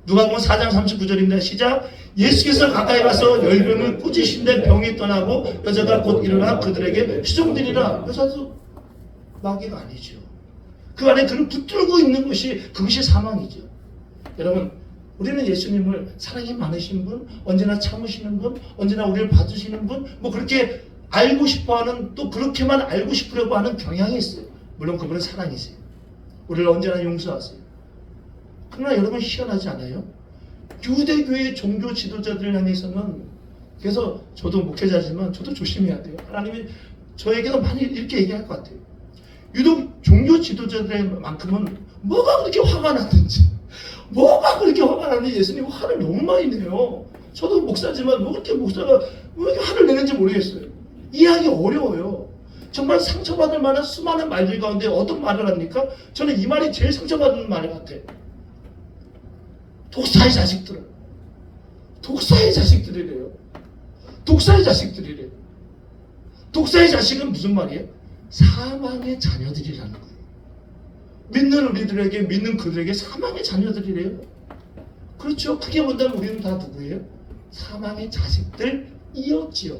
[SPEAKER 3] 누가복음 4장 39절입니다. 시작. 예수께서 가까이 가서 열병을 꾸짖으신데 병이 떠나고 여자가 곧 일어나 그들에게 시종되리라. 여자도 마귀가 아니죠. 그 안에 그를 붙들고 있는 것이, 그것이 사망이죠. 여러분, 우리는 예수님을 사랑이 많으신 분, 언제나 참으시는 분, 언제나 우리를 봐주시는 분, 뭐 그렇게 알고 싶어하는, 또 그렇게만 알고 싶으려고 하는 경향이 있어요. 물론 그분은 사랑이세요. 우리를 언제나 용서하세요. 그러나 여러분, 희한하지 않아요? 유대교의 종교 지도자들을 향해서는, 그래서 저도 목회자지만 저도 조심해야 돼요. 하나님이 저에게도 많이 이렇게 얘기할 것 같아요. 유독 종교 지도자들만큼은 뭐가 그렇게 화가 났는지, 뭐가 그렇게 화가 났는지 예수님 화를 너무 많이 내요. 저도 목사지만 뭐 그렇게 목사가 왜 이렇게 화를 내는지 모르겠어요. 이해하기 어려워요. 정말 상처받을 만한 수많은 말들 가운데 어떤 말을 합니까? 저는 이 말이 제일 상처받는 말 같아요. 독사의 자식들. 독사의 자식들이래요. 독사의 자식들이래요. 독사의 자식은 무슨 말이에요? 사망의 자녀들이라는 거예요. 믿는 우리들에게, 믿는 그들에게 사망의 자녀들이래요. 그렇죠. 크게 본다면 우리는 다 누구예요? 사망의 자식들이었지요.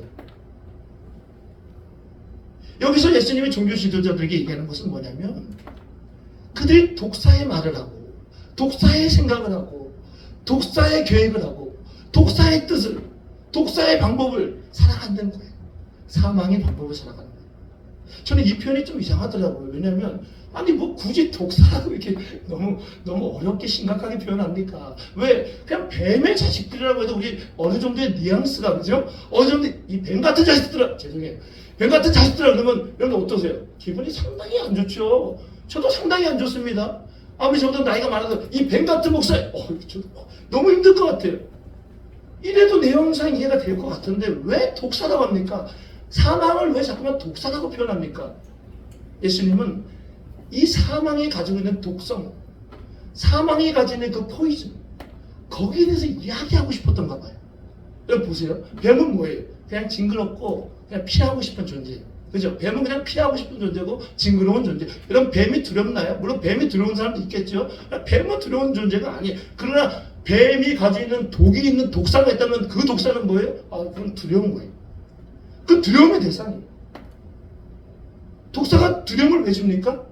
[SPEAKER 3] 여기서 예수님이 종교 지도자들에게 얘기하는 것은 뭐냐면, 그들이 독사의 말을 하고, 독사의 생각을 하고, 독사의 계획을 하고, 독사의 뜻을, 독사의 방법을 살아간다는 거예요. 사망의 방법을 살아가는 거예요. 저는 이 표현이 좀 이상하더라고요. 왜냐하면 아니 뭐 굳이 독사라고 이렇게 너무 어렵게 심각하게 표현합니까? 왜? 그냥 뱀의 자식들이라고 해도 우리 어느 정도의 뉘앙스가, 그죠? 어느 정도 이 뱀 같은 자식들아, 죄송해요. 뱀 같은 자식들아 그러면 여러분 어떠세요? 기분이 상당히 안 좋죠. 저도 상당히 안 좋습니다. 아무리 저보다 나이가 많아도 이 뱀 같은 목사, 저도 너무 힘들 것 같아요. 이래도 내 영상 이해가 될 것 같은데 왜 독사라고 합니까? 사망을 왜 자꾸만 독사라고 표현합니까? 예수님은 이 사망이 가지고 있는 독성, 사망이 가지고 있는 그 포이즌, 거기에 대해서 이야기하고 싶었던가 봐요. 여러분 보세요. 뱀은 뭐예요? 그냥 징그럽고 그냥 피하고 싶은 존재예요. 그죠? 뱀은 그냥 피하고 싶은 존재고 징그러운 존재. 여러분 뱀이 두렵나요? 물론 뱀이 두려운 사람도 있겠죠. 뱀은 두려운 존재가 아니에요. 그러나 뱀이 가지고 있는 독이 있는 독사가 있다면 그 독사는 뭐예요? 그건 두려운 거예요. 그 두려움의 대상이에요. 독사가 두려움을 왜 줍니까?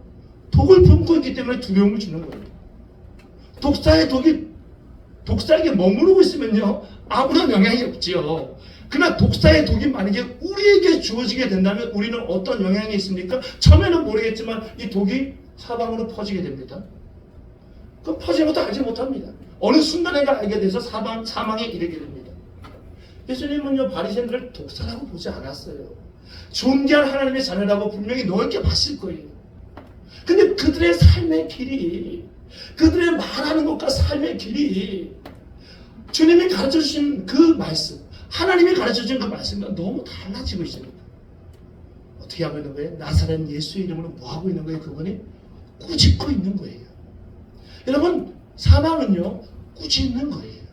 [SPEAKER 3] 독을 품고 있기 때문에 두려움을 주는 거예요. 독사의 독이 독사에게 머무르고 있으면요 아무런 영향이 없지요. 그러나 독사의 독이 만약에 우리에게 주어지게 된다면 우리는 어떤 영향이 있습니까? 처음에는 모르겠지만 이 독이 사방으로 퍼지게 됩니다. 그 퍼지는 것도 알지 못합니다. 어느 순간에가 알게 돼서 사망에 이르게 됩니다. 예수님은요 바리새인들을 독사라고 보지 않았어요. 존귀한 하나님의 자녀라고 분명히 넓게 봤을 거예요. 근데 그들의 삶의 길이, 그들의 말하는 것과 삶의 길이 주님이 가르쳐주신 그 말씀, 하나님이 가르쳐주신 그 말씀과 너무 달라지고 있습니다. 어떻게 하고 있는 거예요? 나사렛 예수의 이름으로 뭐하고 있는 거예요? 그분이 꾸짖고 있는 거예요. 여러분 사망은요 꾸짖는 거예요.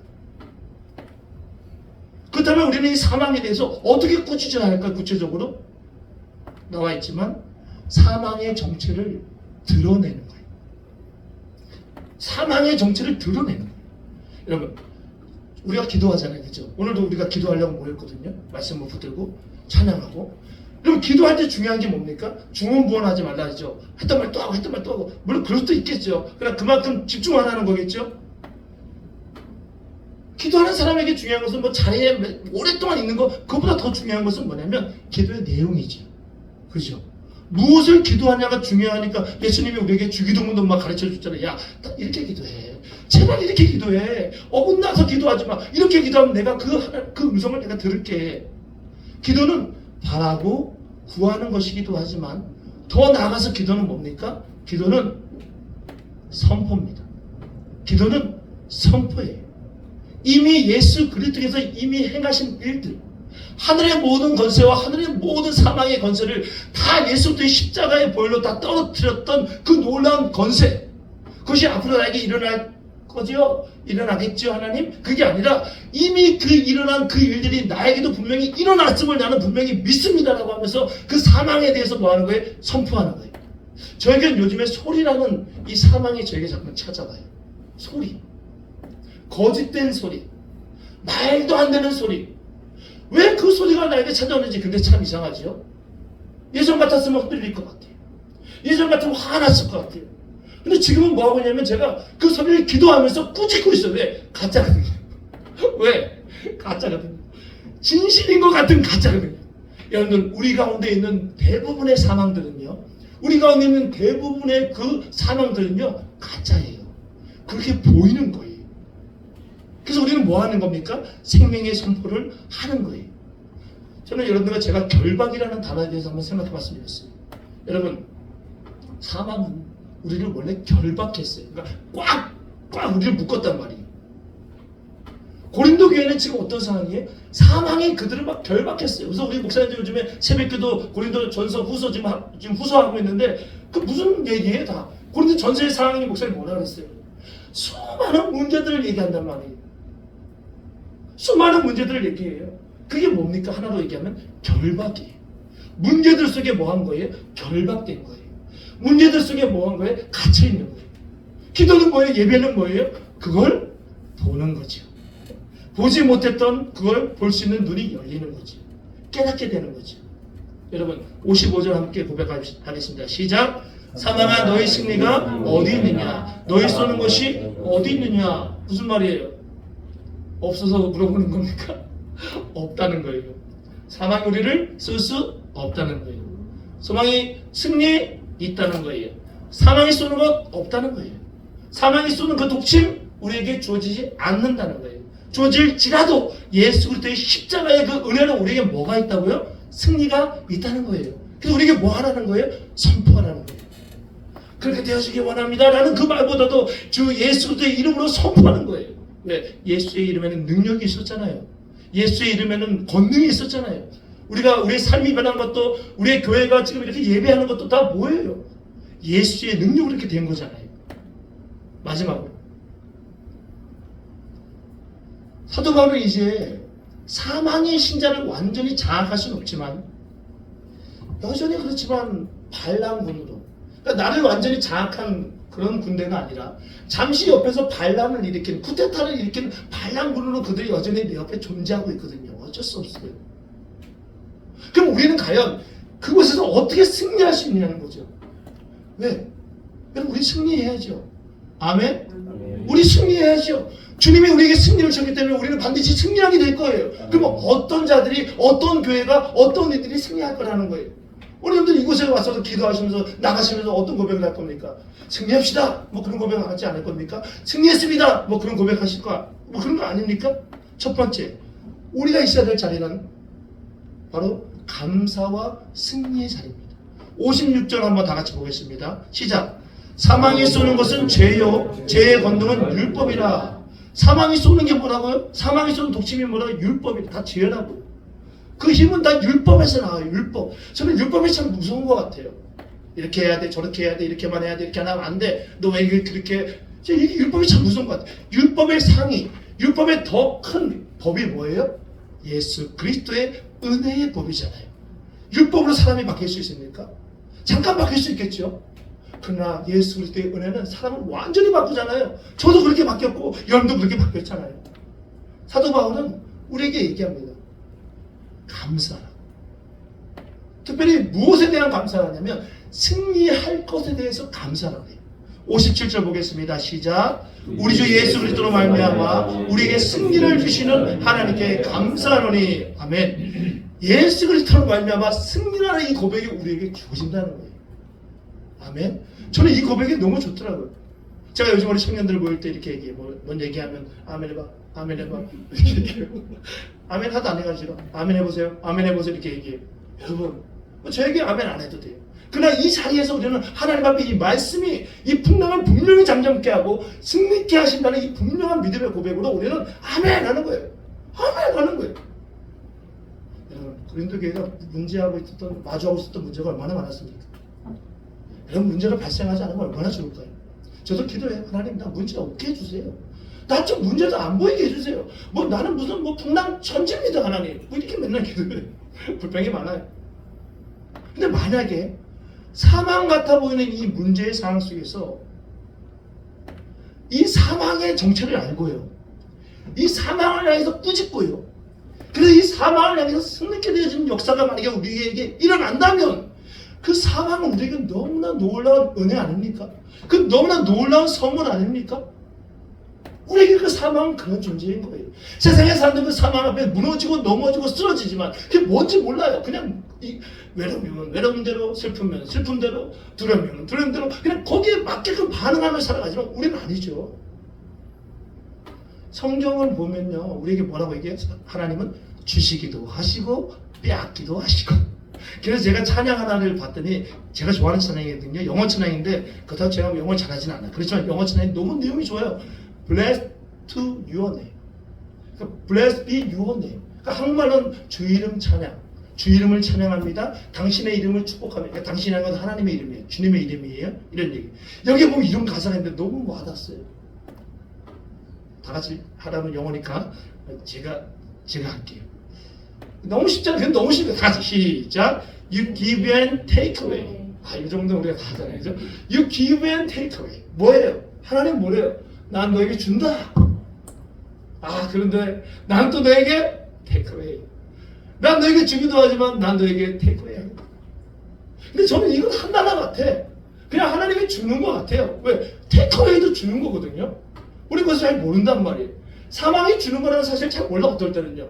[SPEAKER 3] 그렇다면 우리는 이 사망에 대해서 어떻게 꾸짖어야 할까? 구체적으로 나와 있지만 사망의 정체를 드러내는 거예요. 사망의 정체를 드러내는 거예요. 여러분 우리가 기도하잖아요. 그렇죠? 오늘도 우리가 기도하려고 모였거든요. 말씀을 붙들고 찬양하고. 여러분 기도할 때 중요한 게 뭡니까? 중언부언하지 말라 하죠. 했던 말 또 하고 했던 말 또 하고. 물론 그럴 수도 있겠죠. 그러나 그만큼 집중 안 하는 거겠죠. 기도하는 사람에게 중요한 것은 뭐 자리에 오랫동안 있는 거, 그것보다 더 중요한 것은 뭐냐면 기도의 내용이죠. 그죠? 무엇을 기도하냐가 중요하니까 예수님이 우리에게 주기도문도 막 가르쳐 줬잖아요. 야, 이렇게 기도해. 제발 이렇게 기도해. 어긋나서 기도하지 마. 이렇게 기도하면 내가 그 음성을 내가 들을게. 기도는 바라고 구하는 것이기도 하지만 더 나아가서 기도는 뭡니까? 기도는 선포입니다. 기도는 선포예요. 이미 예수 그리스도께서 이미 행하신 일들, 하늘의 모든 권세와 하늘의 모든 사망의 권세를 다 예수 그리스도의 십자가의 보혈로 다 떨어뜨렸던 그 놀라운 권세, 그것이 앞으로 나에게 일어날 거지요? 일어나겠죠 하나님? 그게 아니라 이미 그 일어난 그 일들이 나에게도 분명히 일어났음을 나는 분명히 믿습니다라고 하면서 그 사망에 대해서 뭐 하는 거예요? 선포하는 거예요. 저에게는 요즘에 소리라는 이 사망이 저에게 자꾸 찾아와요. 소리, 거짓된 소리, 말도 안 되는 소리. 왜 그 소리가 나에게 찾아오는지 근데 참 이상하죠. 예전 같았으면 흔들릴 것 같아요. 예전 같으면 화났을 것 같아요. 근데 지금은 뭐 하고 있냐면 제가 그 소리를 기도하면서 꾸짖고 있어요. 왜? 가짜거든요. 왜? 가짜거든요. 진실인 것 같은 가짜거든요. 여러분들, 우리 가운데 있는 대부분의 사망들은요, 우리 가운데 있는 대부분의 그 사망들은요 가짜예요. 그렇게 보이는 거예요. 그래서 우리는 뭐 하는 겁니까? 생명의 선포를 하는 거예요. 저는 여러분들과 제가 결박이라는 단어에 대해서 한번 생각해 봤으면 좋겠어요. 여러분, 사망은 우리를 원래 결박했어요. 그러니까 꽉 우리를 묶었단 말이에요. 고린도 교회는 지금 어떤 상황이에요? 사망이 그들을 막 결박했어요. 그래서 우리 목사님들 요즘에 새벽기도 고린도 전서 후서 지금 후서하고 있는데 그 무슨 얘기예요 다? 고린도 전서의 상황이 목사님 뭐라 그랬어요? 수많은 문제들을 얘기한단 말이에요. 수많은 문제들을 얘기해요. 그게 뭡니까? 하나로 얘기하면 결박이에요. 문제들 속에 뭐 한 거예요? 결박된 거예요. 문제들 속에 뭐 한 거예요? 갇혀있는 거예요. 기도는 뭐예요? 예배는 뭐예요? 그걸 보는 거죠. 보지 못했던 그걸 볼 수 있는 눈이 열리는 거죠. 깨닫게 되는 거죠. 여러분, 55절 함께 고백하겠습니다. 시작. 사망아 너희 승리가 어디 있느냐? 너희 쏘는 것이 어디 있느냐? 무슨 말이에요? 없어서 물어보는 겁니까? 없다는 거예요. 사망이 우리를 쓸 수 없다는 거예요. 사망이 승리 있다는 거예요. 사망이 쏘는 것 없다는 거예요. 사망이 쏘는 그 독침 우리에게 주어지지 않는다는 거예요. 주어질지라도 예수 그리스도의 십자가의 그 은혜는 우리에게 뭐가 있다고요? 승리가 있다는 거예요. 그래서 우리에게 뭐 하라는 거예요? 선포하라는 거예요. 그렇게 되어지기 원합니다 라는 그 말보다도 주 예수 그리스도의 이름으로 선포하는 거예요. 왜? 예수의 이름에는 능력이 있었잖아요. 예수의 이름에는 권능이 있었잖아요. 우리의 삶이 변한 것도, 우리의 교회가 지금 이렇게 예배하는 것도 다 뭐예요? 예수의 능력으로 이렇게 된 거잖아요. 마지막으로 사도 바울은 이제 사망의 신자를 완전히 장악할 수는 없지만 여전히 그렇지만 반란군으로, 그러니까 나를 완전히 장악한 그런 군대가 아니라 잠시 옆에서 반란을 일으키는, 쿠데타를 일으키는 반란군으로 그들이 여전히 내 옆에 존재하고 있거든요. 어쩔 수 없어요. 그럼 우리는 과연 그곳에서 어떻게 승리할 수 있냐는 거죠. 왜? 여러분, 우리 승리해야죠. 아멘? 우리 승리해야죠. 주님이 우리에게 승리를 주셨기 때문에 우리는 반드시 승리하게 될 거예요. 그럼 어떤 자들이, 어떤 교회가, 어떤 이들이 승리할 거라는 거예요. 우리 여러분들 이곳에 와서 기도하시면서 나가시면서 어떤 고백을 할 겁니까? 승리합시다. 뭐 그런 고백 하지 않을 겁니까? 승리했습니다. 뭐 그런 고백 하실 거, 뭐 그런 거 아닙니까? 첫 번째, 우리가 있어야 될 자리는 바로 감사와 승리의 자리입니다. 56절 한번 다 같이 보겠습니다. 시작. 사망이 쏘는 것은 죄요, 죄의 권능은 율법이라. 사망이 쏘는 게 뭐라고요? 사망이 쏘는 독침이 뭐라고요? 율법이다. 다 죄라고요. 그 힘은 다 율법에서 나와요. 율법. 저는 율법이 참 무서운 것 같아요. 이렇게 해야 돼, 저렇게 해야 돼, 이렇게만 해야 돼, 이렇게 안 하면 안 돼. 너 왜 그렇게? 이게 율법이 참 무서운 것 같아요. 율법의 상위, 율법의 더 큰 법이 뭐예요? 예수 그리스도의 은혜의 법이잖아요. 율법으로 사람이 바뀔 수 있습니까? 잠깐 바뀔 수 있겠죠. 그러나 예수 그리스도의 은혜는 사람을 완전히 바꾸잖아요. 저도 그렇게 바뀌었고 여러분도 그렇게 바뀌었잖아요. 사도 바울은 우리에게 얘기합니다. 감사라. 특별히 무엇에 대한 감사하냐면 승리할 것에 대해서 감사라고 해요. 57절 보겠습니다. 시작. 우리 주 예수 그리스도로 말미암아 우리에게 승리를 주시는 하나님께 감사하노니. 아멘. 예수 그리스도로 말미암아 승리라는 이 고백이 우리에게 주어진다는 거예요. 아멘. 저는 이 고백이 너무 좋더라고요. 제가 요즘 우리 청년들 모일 때 이렇게 얘기해. 뭔 얘기하면 아멘 해봐, 아멘 해봐 이렇게 얘기해요. 아멘 하도 안 해가지고 아멘 해보세요, 아멘 해보세요 이렇게 얘기해요. 여러분 저에게 아멘 안 해도 돼요. 그러나 이 자리에서 우리는 하나님 앞에 이 말씀이 이 풍랑을 분명히 잠잠케 하고 승리케 하신다는 이 분명한 믿음의 고백으로 우리는 아멘 하는 거예요. 아멘 하는 거예요. 여러분 고린도 교회가 마주하고 있었던 문제가 얼마나 많았습니까? 이런 문제가 발생하지 않으면 얼마나 좋을까요? 저도 기도해요. 하나님 나 문제 없게 해주세요. 나 좀 문제도 안 보이게 해주세요. 나는 무슨 풍랑 천지입니다 하나님. 이렇게 맨날 기도해요. 불평이 많아요. 근데 만약에 사망 같아 보이는 이 문제의 상황 속에서 이 사망의 정체를 알고요. 이 사망을 향해서 꾸짖고요. 그래서 이 사망을 향해서 승리케 되어지는 역사가 만약에 우리에게 일어난다면 그 사망은 우리에게 너무나 놀라운 은혜 아닙니까? 그 너무나 놀라운 선물 아닙니까? 우리에게 그 사망은 그런 존재인 거예요. 세상의 사람들은 그 사망 앞에 무너지고 넘어지고 쓰러지지만 그게 뭔지 몰라요. 그냥 외로우면 외로움대로, 슬프면 슬픔대로, 두려우면 두려움대로 그냥 거기에 맞게끔 반응하며 살아가지만 우리는 아니죠. 성경을 보면요, 우리에게 뭐라고 얘기해요? 하나님은 주시기도 하시고 빼앗기도 하시고. 그래서 제가 찬양 하나를 봤더니 제가 좋아하는 찬양이거든요. 영어 찬양인데 그렇다고 제가 영어를 잘하지는 않아요. 그렇지만 영어 찬양이 너무 내용이 좋아요. Blessed to your name. 그러니까 Blessed be your name. 그러니까 한국말로는 주 이름 찬양. 주 이름을 찬양합니다. 당신의 이름을 축복합니다. 그러니까 당신이라는 건 하나님의 이름이에요. 주님의 이름이에요. 이런 얘기. 여기 보면 이런 가사가 있는데 너무 와닿았어요. 다 같이 하라면 영어니까 제가 할게요. 너무 쉽잖아요. 근데 너무 쉽게 다 같이 시작. You give and take away. 이 정도는 우리가 다 하잖아요. 그죠? You give and take away. 뭐예요? 하나님 뭐래요? 난 너에게 준다. 그런데 난 또 너에게 take away. 난 너에게 주기도 하지만 난 너에게 take away 합니다. 근데 저는 이건 하나 같아. 그냥 하나님이 주는 것 같아요. 왜? take away도 주는 거거든요. 우리 그것을 잘 모른단 말이에요. 사망이 주는 거라는 사실 잘 몰라. 어떨 때는요.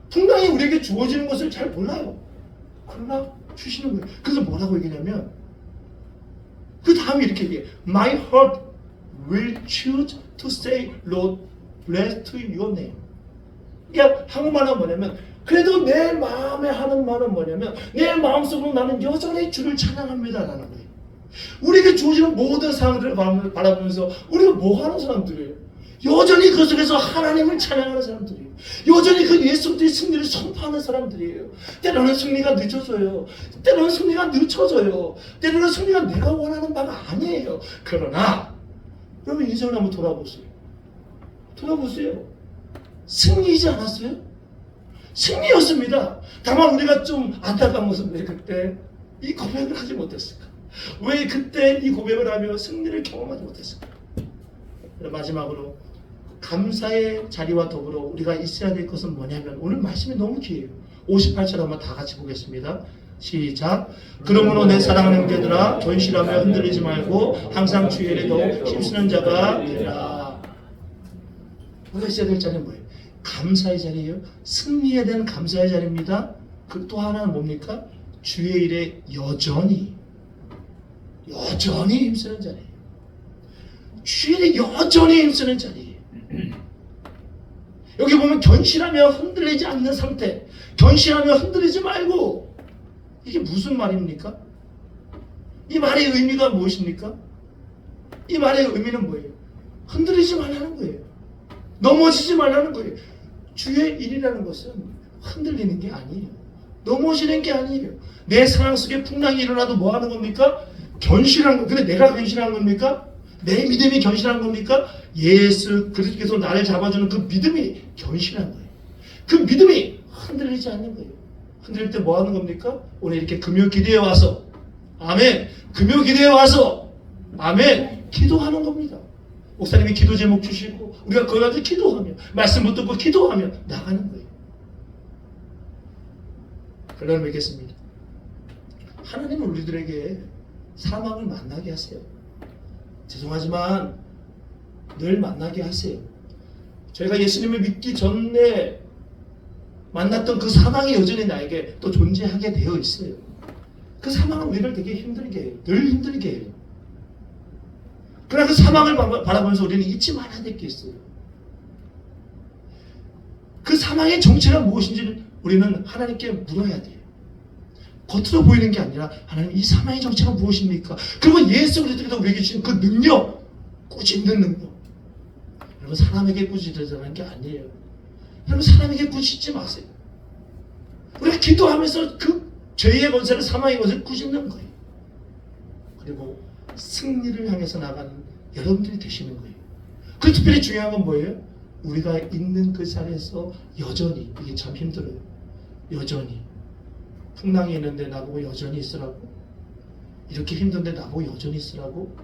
[SPEAKER 3] 풍랑이 우리에게 주어지는 것을 잘 몰라요. 그러나 주시는 거예요. 그래서 뭐라고 얘기냐면 그 다음에 이렇게 얘기해요. My heart will choose to say Lord bless to your name. 그러니까 한국말로 뭐냐면 그래도 내 마음에 하는 말은 뭐냐면 내 마음속으로 나는 여전히 주를 찬양합니다라는 거예요. 우리에게 주어지는 모든 상황들을 바라보면서 우리가 뭐 하는 사람들이에요? 여전히 그 속에서 하나님을 찬양하는 사람들이에요. 여전히 그 예수 그리스도의 승리를 선포하는 사람들이에요. 때로는 승리가 늦어져요. 때로는 승리가 늦춰져요. 때로는 승리가 내가 원하는 바가 아니에요. 그러나 여러분 인생을 한번 돌아보세요. 승리이지 않았어요? 승리였습니다. 다만 우리가 좀 안타까운 것은 왜 그때 이 고백을 하지 못했을까? 왜 그때 이 고백을 하며 승리를 경험하지 못했을까? 마지막으로 감사의 자리와 더불어 우리가 있어야 될 것은 뭐냐면 오늘 말씀이 너무 길어요. 58절 한번 다 같이 보겠습니다. 시작. 그러므로 내 사랑하는 형제들아 전실하며 흔들리지 말고 항상 주의 일에 더욱 힘쓰는 자가 되라. 우리가 있어야 될 자리는 뭐예요? 감사의 자리예요. 승리에 대한 감사의 자리입니다. 그 또 하나는 뭡니까? 주의 일에 여전히 힘쓰는 자리예요. 주의 일에 여전히 힘쓰는 자리예요. 여기 보면 견실하며 흔들리지 않는 상태, 견실하며 흔들리지 말고, 이게 무슨 말입니까? 이 말의 의미가 무엇입니까? 이 말의 의미는 뭐예요? 흔들리지 말라는 거예요. 넘어지지 말라는 거예요. 주의 일이라는 것은 흔들리는 게 아니에요. 넘어지는 게 아니에요. 내 상황 속에 풍랑이 일어나도 뭐 하는 겁니까? 견실한 거. 근데 내가 견실한 겁니까? 내 믿음이 견실한 겁니까? 예수 그리스도께서 나를 잡아주는 그 믿음이 견실한 거예요. 그 믿음이 흔들리지 않는 거예요. 흔들릴 때 뭐 하는 겁니까? 오늘 이렇게 금요 기도에 와서 아멘. 금요 기도에 와서 아멘. 기도하는 겁니다. 목사님이 기도 제목 주시고 우리가 그거 가지고 기도하며 말씀 붙들고 기도하며 나가는 거예요. 그러면 뵙겠습니다. 하나님은 우리들에게 사망을 만나게 하세요. 죄송하지만 늘 만나게 하세요. 저희가 예수님을 믿기 전에 만났던 그 사망이 여전히 나에게 또 존재하게 되어 있어요. 그 사망은 우리를 되게 힘들게 해요. 늘 힘들게 해요. 그러나 그 사망을 바라보면서 우리는 잊지 말아야 될 게 있어요. 그 사망의 정체가 무엇인지 우리는 하나님께 물어야 돼요. 겉으로 보이는 게 아니라 하나님 이 사망의 정체가 무엇입니까? 그리고 예수 그리스도께서 우리에게 주신 그 능력, 꾸짖는 능력. 여러분 사람에게 꾸짖으라는 게 아니에요. 여러분 사람에게 꾸짖지 마세요. 우리가 기도하면서 그 죄의 권세를 사망의 권세를 꾸짖는 거예요. 그리고 승리를 향해서 나가는 여러분들이 되시는 거예요. 그 특별히 중요한 건 뭐예요? 우리가 있는 그 자리에서 여전히, 이게 참 힘들어요. 여전히 풍랑이 있는데 나보고 여전히 있으라고, 이렇게 힘든데 나보고 여전히 있으라고,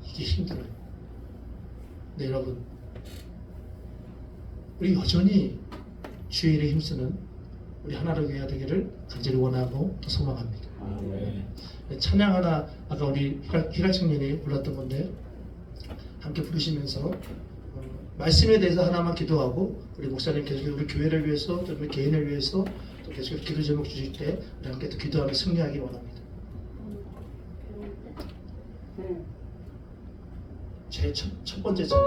[SPEAKER 3] 이게 힘들어요. 네, 여러분 우리 여전히 주의 일에 힘쓰는 우리 하나로 교회가 되기를 간절히 원하고 또 소망합니다. 찬양 하나 아까 우리 희락 청년이 불렀던 건데 함께 부르시면서 말씀에 대해서 하나만 기도하고 우리 목사님 계속 우리 교회를 위해서 또 우리 개인을 위해서 또 계속 기도 제목 주실 때 우리 함께 또 기도하며 승리하기 원합니다. 제 첫 번째 찬양.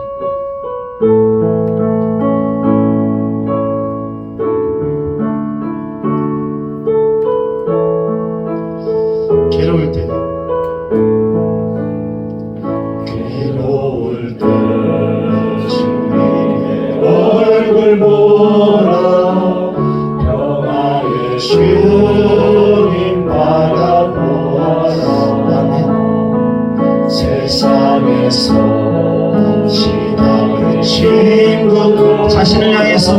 [SPEAKER 3] 괴로울 때 주님의 얼굴 보라 평화의 주님 바라보아라 세상에서 시달린 친구 자신을 향해서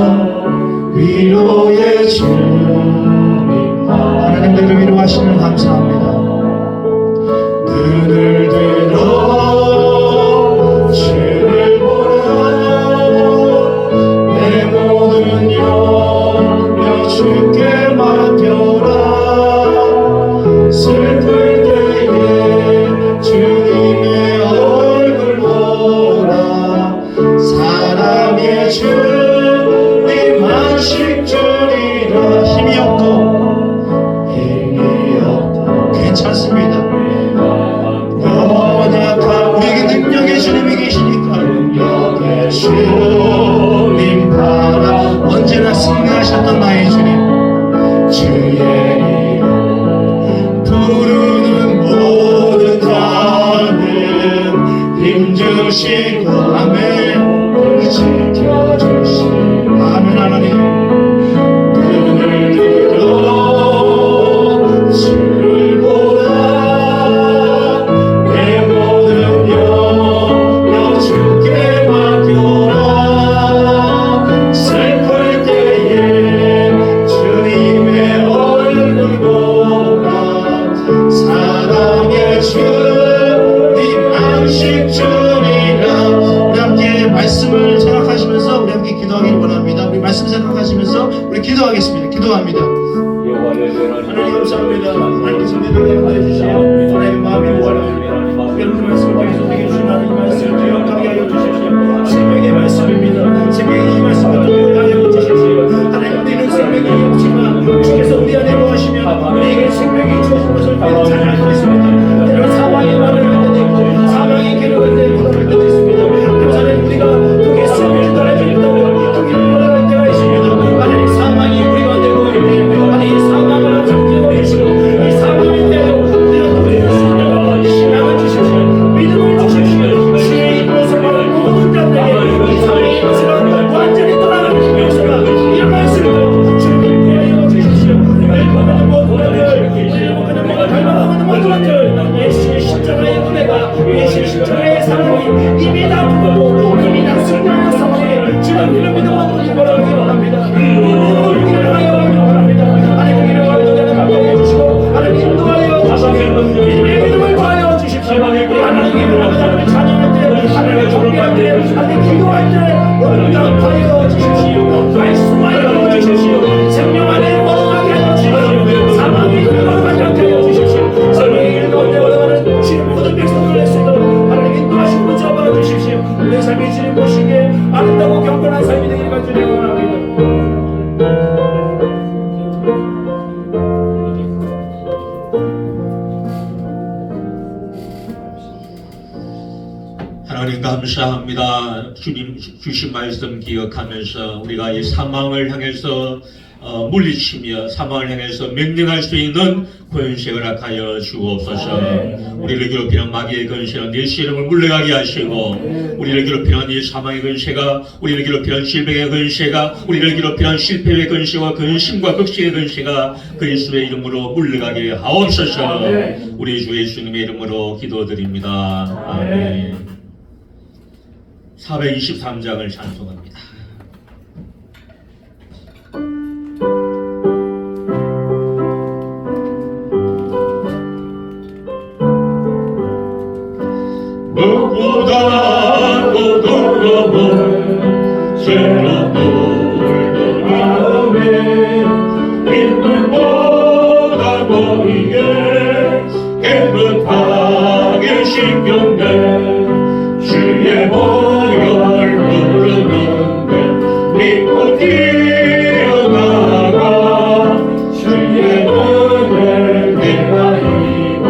[SPEAKER 3] 위로의 주님 하나님 너를 위로하시는 감사합니다. 눈을 들어 주를 보라 내 모든 영역 주께 맡겨라 슬플 때에 주님의 얼굴 보라 사랑의 주님 안식 주리라 힘이 없고 괜찮습니다. 연약한 우리에게 능력의 주님이 계시니까 능력의 주님 바라 언제나 승리하셨던 나의 주님 주의 이름 부르는 모든 자는 힘주시고 아멘 지켜주시고 아멘 하나님 눈을 들어 주를 보라 내 모든 영역 주께 맡겨라 슬플 때에 주님의 얼굴 보라 사랑의 주님 안식 주리라 우리 함께 말씀을 생각하시면서 우리 함께 기도하기를 원합니다. 우리 말씀 생각하시면서 우리 기도하겠습니다. 기도합니다. 하나님 감사합니다. 하나님 성령을 보내주시오. 하나님 마음이 원합니다. 여러분 말씀을 통해서 우리에게 주신 하나님 말씀을 기억하게 하여 주십시오. 생명의 말씀입니다. 생명의 이 말씀을 기억하여 주십시오. 하나님 우리는 생명이 없지만 주께서 우리 안에 거하시면 우리에게 생명이 주어진 것을 잘 알고 있습니다. 때로 사망의 말을 할 때도 있고 사망의 괴로울 때 바라볼 때도 있습니다. 그래서 하나님 우리가 그게 생명이 떨어져 있다면 그게 바라볼 때가 있습니다. 하나님 사망이 우리 가운데 거할 때 하나님 사망을 잡게 해주시고 이 사망일 때도 우리가 누릴 수 있는 신앙을 주십시오. 믿음을 주십시오. 주의 이름으로 살아가는 모든 자들에게 이 사망의 것을 완전히 떠나가는 역사가 일어날 수 있도록 주님을 구하여 주십시오. 멸망하는 모든 것들 멸망하는 모든 닮아가는 모든 것들 예수의 십자가의 은혜가 예수의 십자가의 사랑이 이미 다 부르고 이미 다 승리하였사오니 주님 이름 믿음으로 기뻐하기 원합니다. 믿음으로 기도하여 원합니다. 하나님 기도하여 되는 감동해 주시고 하나님 인도하여 주시고 믿음의 믿음을 더하여 주십시오. 하나님의 하나님을 찬양할 때 하나님을 존경할 때 하나님 기도할 때 응답하여 주십시오. 말씀하여 주십시오. 생명 안에 거듭하게 하여 주십시오. 사망이 거듭하게 하여 주십시오. 사망의 길 가운데 걸어가는 주님 모든 백성을 내시도록 하나님 인도하시고 붙잡아 주십시오. 우리의 삶이 주님 보시기에 아름다고 경건한 삶이 되기를 간절히 원합니다.
[SPEAKER 2] 감사합니다. 주님 주신 말씀 기억하면서 우리가 이 사망을 향해서 물리치며 사망을 향해서 명령할 수 있는 권세 허락하여 주옵소서. 우리를 괴롭히는 마귀의 권세는 예수 이름을 물러가게 하시고, 우리를 괴롭히는 이 사망의 권세가, 우리를 괴롭히는 질병의 권세가, 우리를 괴롭히는 실패의 권세와 근심과 극심의 권세가 그리스도의 이름으로 물러가게 하옵소서. 우리 주 예수님의 이름으로 기도드립니다. 아멘. 423장을 찬송합니다. 무고다고 두려워 죄로 물든 마음에 빗물보다 보이게 깨끗하게 씻겼네. 주의 보혈 흐르는데 믿고 뛰어나가. 주의 은혜 내가 입어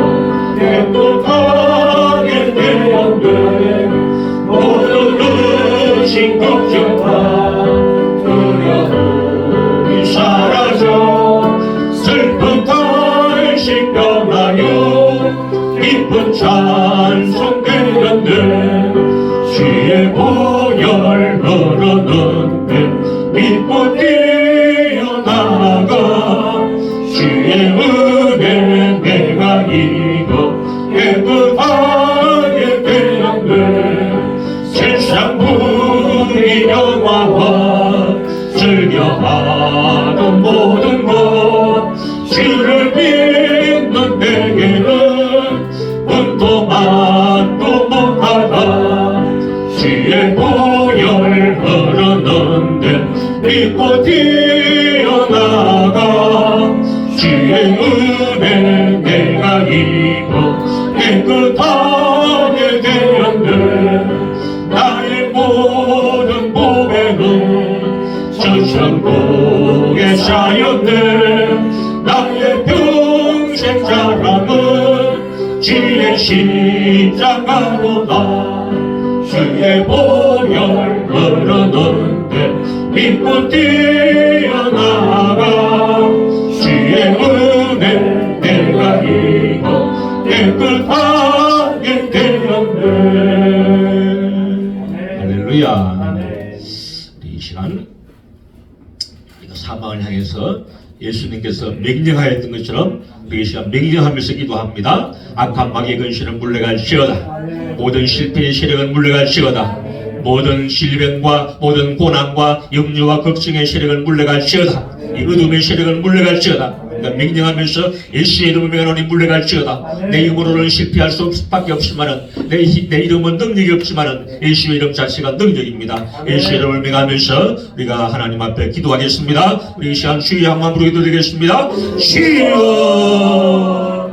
[SPEAKER 2] 깨끗하게 되었네. 모든 의심 걱정 다 두려움이 사라져. 슬픈 탄식 변하여 기쁜 찬송 되었네. 주의 보혈 흐르는데 믿고 뛰어나가. 주의 은혜 내가 입어 깨끗하게 되었네. 세상 분이 영화와 즐겨하는 모든 것 주를 믿는 내게는 분도 만도 못하다. 주의 보혈 흐르는데 믿고 뛰어나가. 주의 은혜 내가 입어 깨끗하게 되었네. 나의 모든 보배는 저 천국에 쌓였네. 나의 평생 자랑은 주의 십자가로다. 주의 보혈 흐르는데 믿고 뛰어나가. 주의 은혜 내가 입어 깨끗하게 되었네. 할렐루야. 우리 이 시간 우리가 사망을 향해서 예수님께서 명령하였던 것처럼 우리 이 시간 명령하면서 기도합니다. 악한 마귀의 근시는 물러갈지어다. 모든 실패의 세력은 물러갈지어다. 모든 질병과 모든 고난과 염려와 걱정의 세력은 물러갈지어다. 이 어둠의 세력은 물러갈지어다. 그러니까 명령하면서 예수의 이름을 명하노니 물러갈지어다. 내 힘으로는 실패할 수밖에 없지만은 내 이름은 능력이 없지만은 예수의 이름 자체가 능력입니다. 예수의 이름을 명하면서 우리가 하나님 앞에 기도하겠습니다. 우리 이 시간 주여 한번 부르게 드리겠습니다. 주여.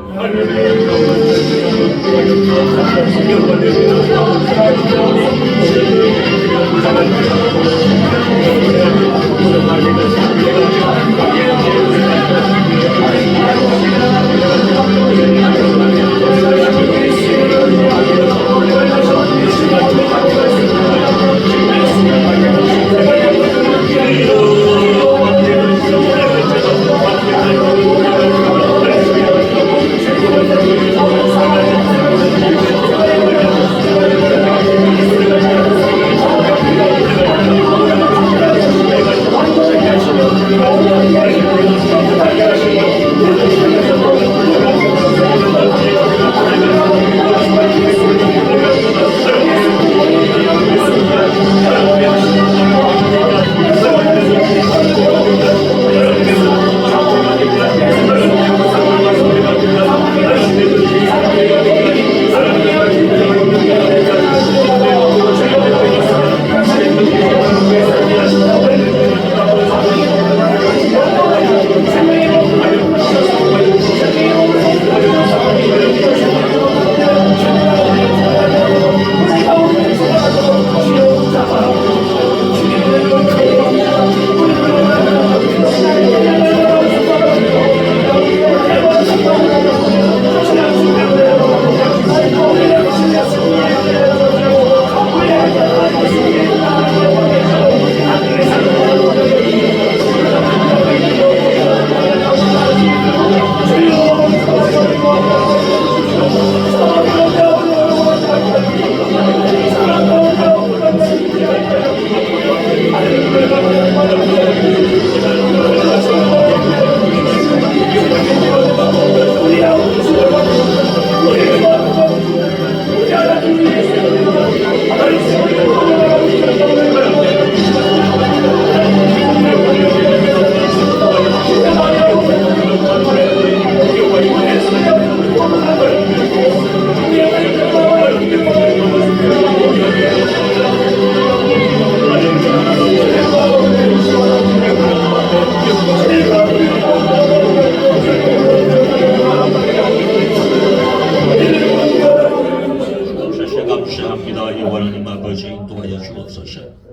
[SPEAKER 2] 인도하여 주옵소서.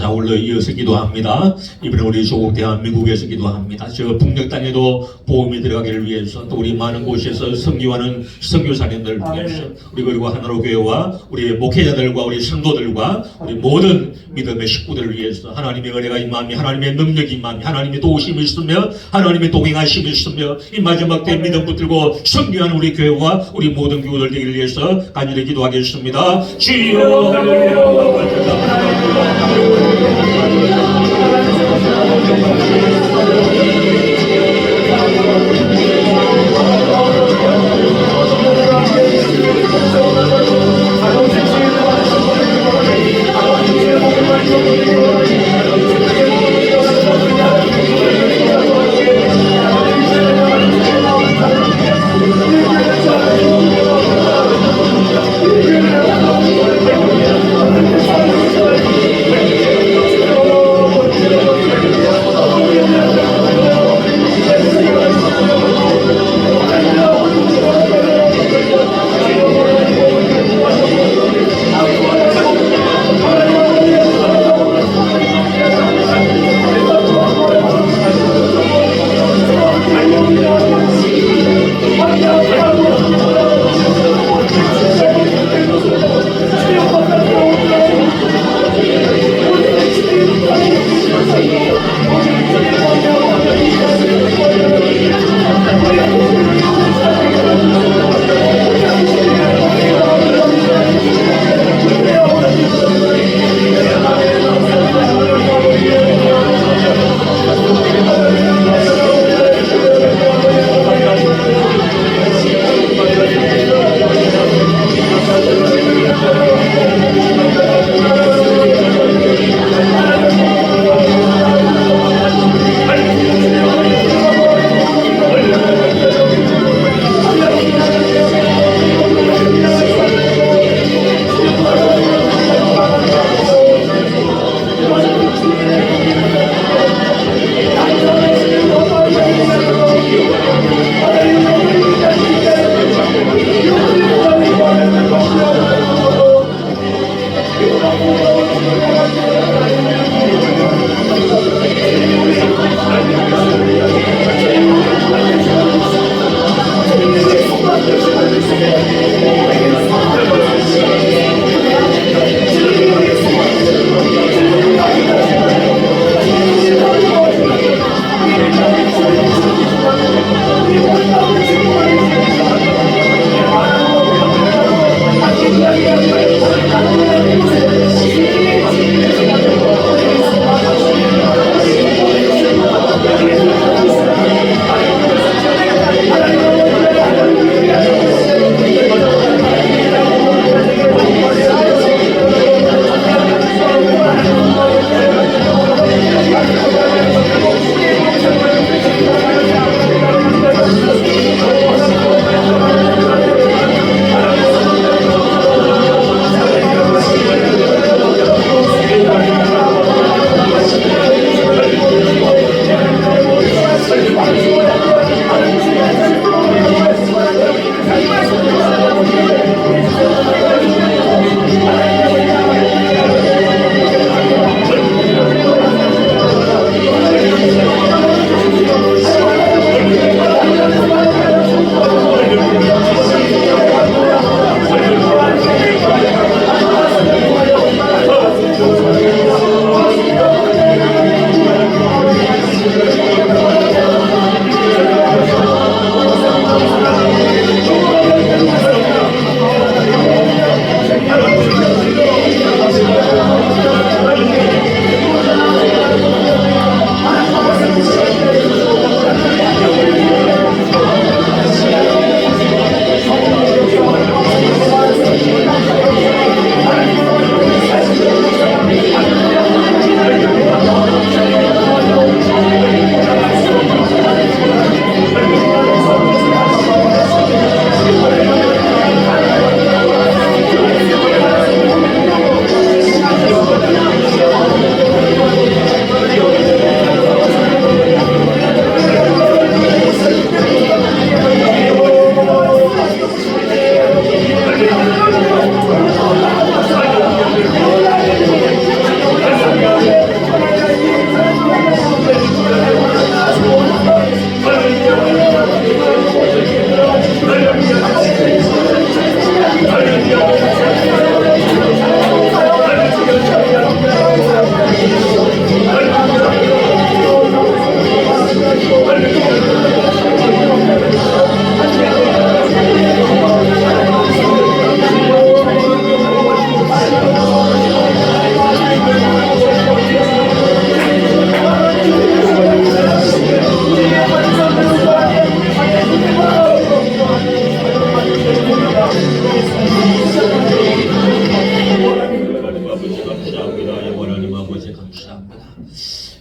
[SPEAKER 2] 아울러 이어서 기도합니다. 이번에 우리 조국 대한민국에서 기도합니다. 저 북녘 땅에도 보험이 들어가기를 위해서 또 우리 많은 곳에서 선교하는 선교사님들을 위해서 우리 그리고 하나로 교회와 우리 목회자들과 우리 성도들과 우리 모든 믿음의 식구들을 위해서 하나님의 은혜가 임함이 하나님의 능력이 임함이 하나님의 도우심이 있으며 하나님의 동행하심이 있으며 이 마지막 때 믿음 붙들고 선교하는 우리 교회와 우리 모든 교우들 되기를 위해서 간절히 기도하겠습니다. 주여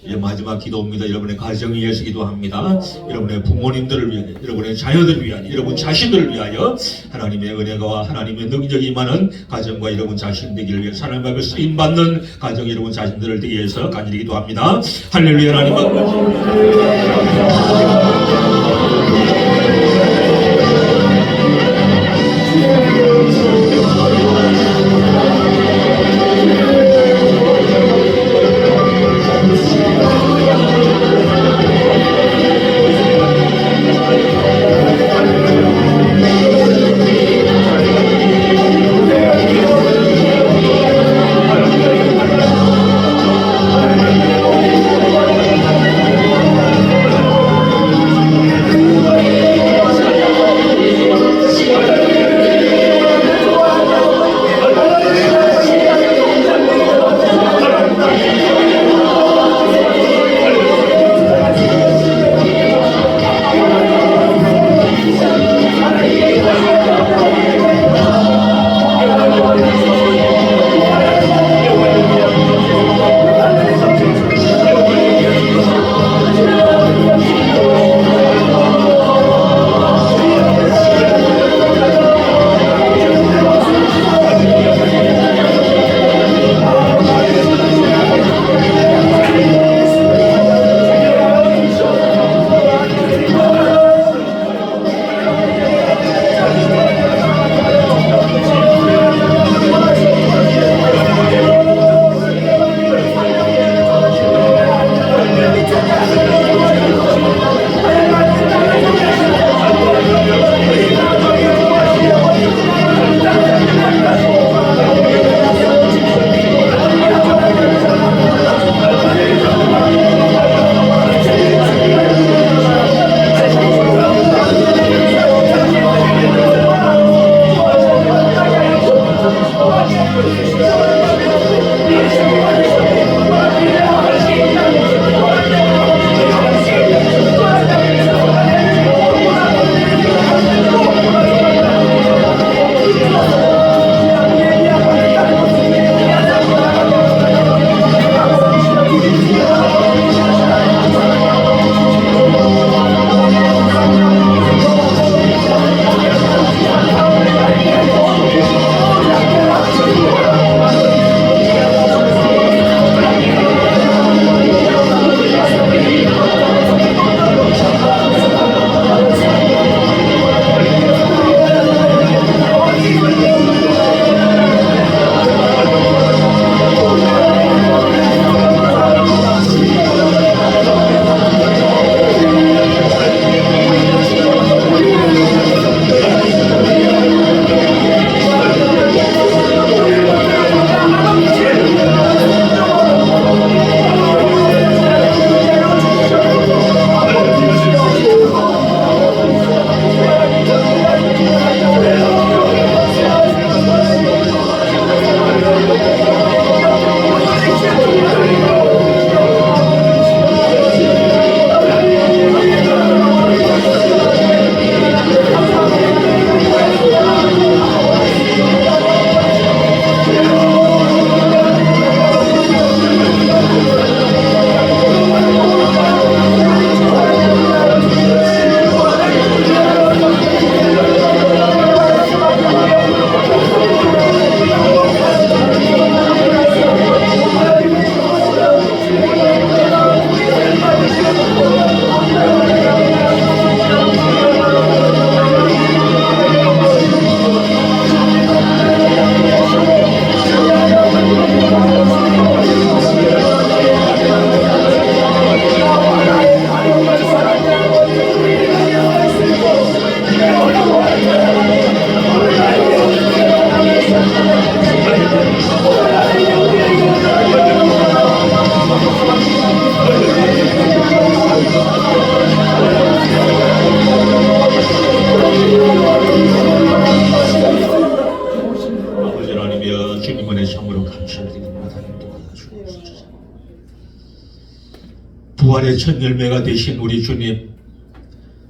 [SPEAKER 2] 이제 마지막 기도입니다. 여러분의 가정을 위해서 기도합니다. 여러분의 부모님들을 위하여, 여러분의 자녀들을 위하여, 여러분 자신들을 위하여 하나님의 은혜가 하나님의 능력이 임하는 가정과 여러분 자신 되기를 위해서 하나님 앞에 쓰임받는 가정 여러분 자신들을 되기 위해서 간절히 기도합니다. 할렐루야. 하나님 부활의 첫 열매가 되신 우리 주님,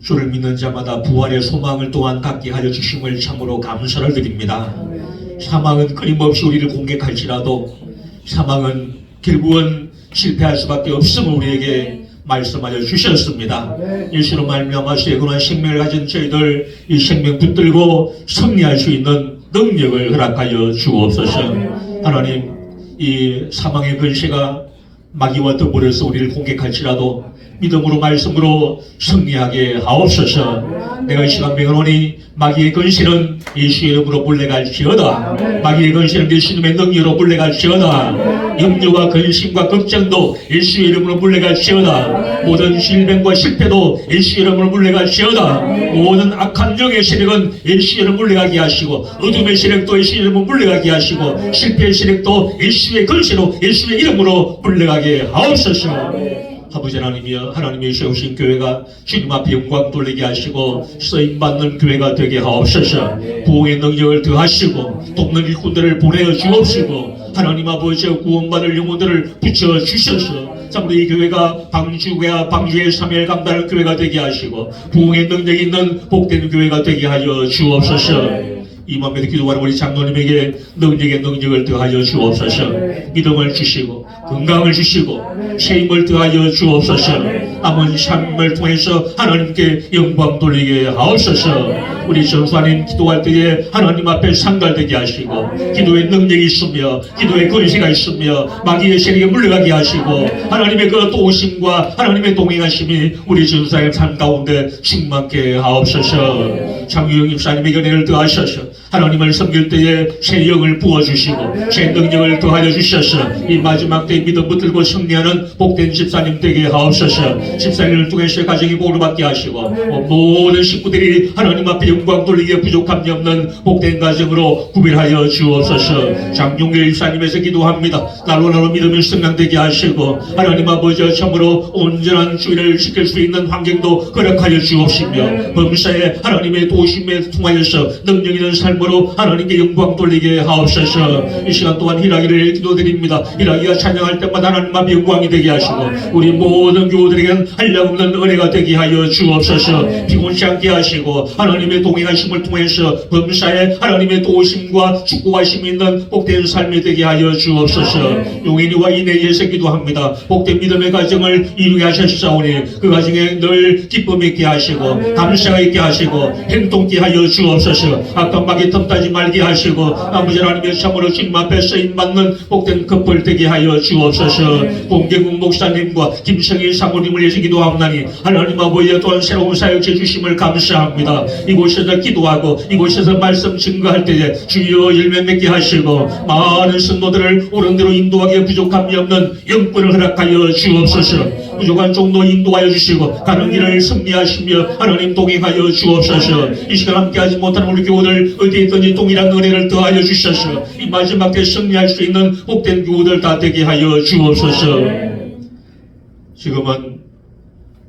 [SPEAKER 2] 주를 믿는 자마다 부활의 소망을 또한 갖게 하여 주심을 참으로 감사를 드립니다. 사망은 끊임없이 우리를 공격할지라도 사망은 결국은 실패할 수밖에 없음을 우리에게 말씀하여 주셨습니다. 예수로 말미암아서 예고한 생명을 가진 저희들 이 생명 붙들고 승리할 수 있는 능력을 허락하여 주옵소서. 하나님, 이 사망의 근세가 마귀와 더불어서 우리를 공격할지라도 믿음으로 말씀으로 승리하게 하옵소서. 내가 이 시간 명하노니 마귀의 근세는 예수의 이름으로 물러갈지어다. 마귀의 근세는 예수님의 능력으로 물러갈지어다. 염려와 근심과 걱정도 예수의 이름으로 물러갈지어다. 모든 질병과 실패도 예수의 이름으로 물러갈지어다. 모든 악한 영의 세력은 예수의 이름으로 물러가게 하시고, 어둠의 세력도 예수의 이름으로 물러가게 하시고, 실패의 세력도 예수의 근세로 예수의 이름으로 물러가게 하옵소서. 아버지 하나님이여, 하나님이 세우신 교회가 주님 앞에 영광 돌리게 하시고 쓰임받는 교회가 되게 하옵소서. 부흥의 능력을 더하시고 돕는 일꾼들을 보내어 주옵시고, 하나님 아버지 구원받을 영혼들을 붙여주셔서 참으로 이 교회가 방주교회와 방주의 3일 감당할 교회가 되게 하시고 부흥의 능력이 있는 복된 교회가 되게 하여 주옵소서. 이 마음에도 기도하는 우리 장로님에게 능력을 더하여 주옵소서. 믿음을 주시고 건강을 주시고 새 힘을 더하여 주옵소서. 남은 삶을 통해서 하나님께 영광 돌리게 하옵소서. 우리 전수하님 기도할 때에 하나님 앞에 상달되게 하시고 기도의 능력이 있으며 기도의 권세가 있으며 마귀의 세력에 물러가게 하시고 하나님의 그 도우심과 하나님의 동행하심이 우리 전수하님 삶 가운데 충만케 하옵소서. 장유영 집사님에게 은혜를 더하셔서 하나님을 섬길 때에 새 영을 부어주시고 새 능력을 더하여 주셔서 이 마지막 때에 믿음 붙들고 승리하는 복된 집사님 되게 하옵소서. 집사님을 통해서 가정이 복을 받게 하시고 모든 식구들이 하나님 앞에 영광 돌리기에 부족함이 없는 복된 가정으로 구별하여 주옵소서. 장용길 집사님에서 기도합니다. 날로 믿음을 성장되게 하시고 하나님 아버지 참으로 온전한 주의를 지킬 수 있는 환경도 허락하여 주옵시며 범사에 하나님의 도심에 통하여서 능력 있는 삶으로 하나님께 영광 돌리게 하옵소서. 이 시간 동안 희락이를 기도드립니다. 희락이가 찬양할 때마다 하나님 앞에 영광이 되게 하시고 우리 모든 교우들에게는 한량없는 은혜가 되게 하여 주옵소서. 피곤치 않게 하시고 하나님의 동행하심을 통해서 범사에 하나님의 도우심과 축복하심이 있는 복된 삶이 되게 하여 주옵소서. 용인이와 이내에서 기도합니다. 복된 믿음의 가정을 이루게 하셨사오니 그 가정에 늘 기쁨 있게 하시고 감사가 있게 하시고 행동케 하여 주옵소서. 악한 마귀 틈타지 말게 하시고 아버지 하나님의 참으로 주님 앞에 쓰임받는 복된 커플 되게 하여 주옵소서. 공개국 목사님과 김성일 사모님을 위해서 기도하옵나니 하나님 아버지의 또한 새로운 사역제 주심을 감사합니다. 이곳에서 기도하고 이곳에서 말씀 증거할 때에 주여 열매 맺게 하시고 많은 성도들을 옳은 대로 인도하기에 부족함이 없는 영권을 허락하여 주옵소서. 부족한 종도 인도하여 주시고 가는 길을 승리하시며 하나님 동행하여 주옵소서. 이 시간 함께하지 못하는 우리 교우들 어디에 있든지 동일한 은혜를 더하여 주셔서 이 마지막 때 승리할 수 있는 복된 교우들 다 되게 하여 주옵소서. 지금은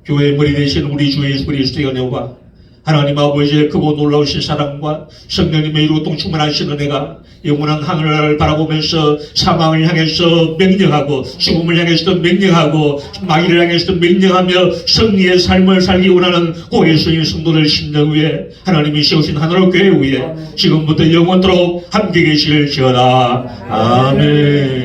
[SPEAKER 2] 교회의 머리 되신 우리 주 예수 그리스도의 은혜와 하나님 아버지의 크고 놀라우신 사랑과 성령님의 이루고 충만하신 은혜가 영원한 하늘을 바라보면서 사망을 향해서 명령하고 죽음을 향해서 명령하고 마귀를 향해서 명령하며 승리의 삶을 살기 원하는 고 예수님 성도들 심령 위에 하나님이 세우신 하늘의 교회 위에 지금부터 영원토록 함께 계실지어다. 아멘.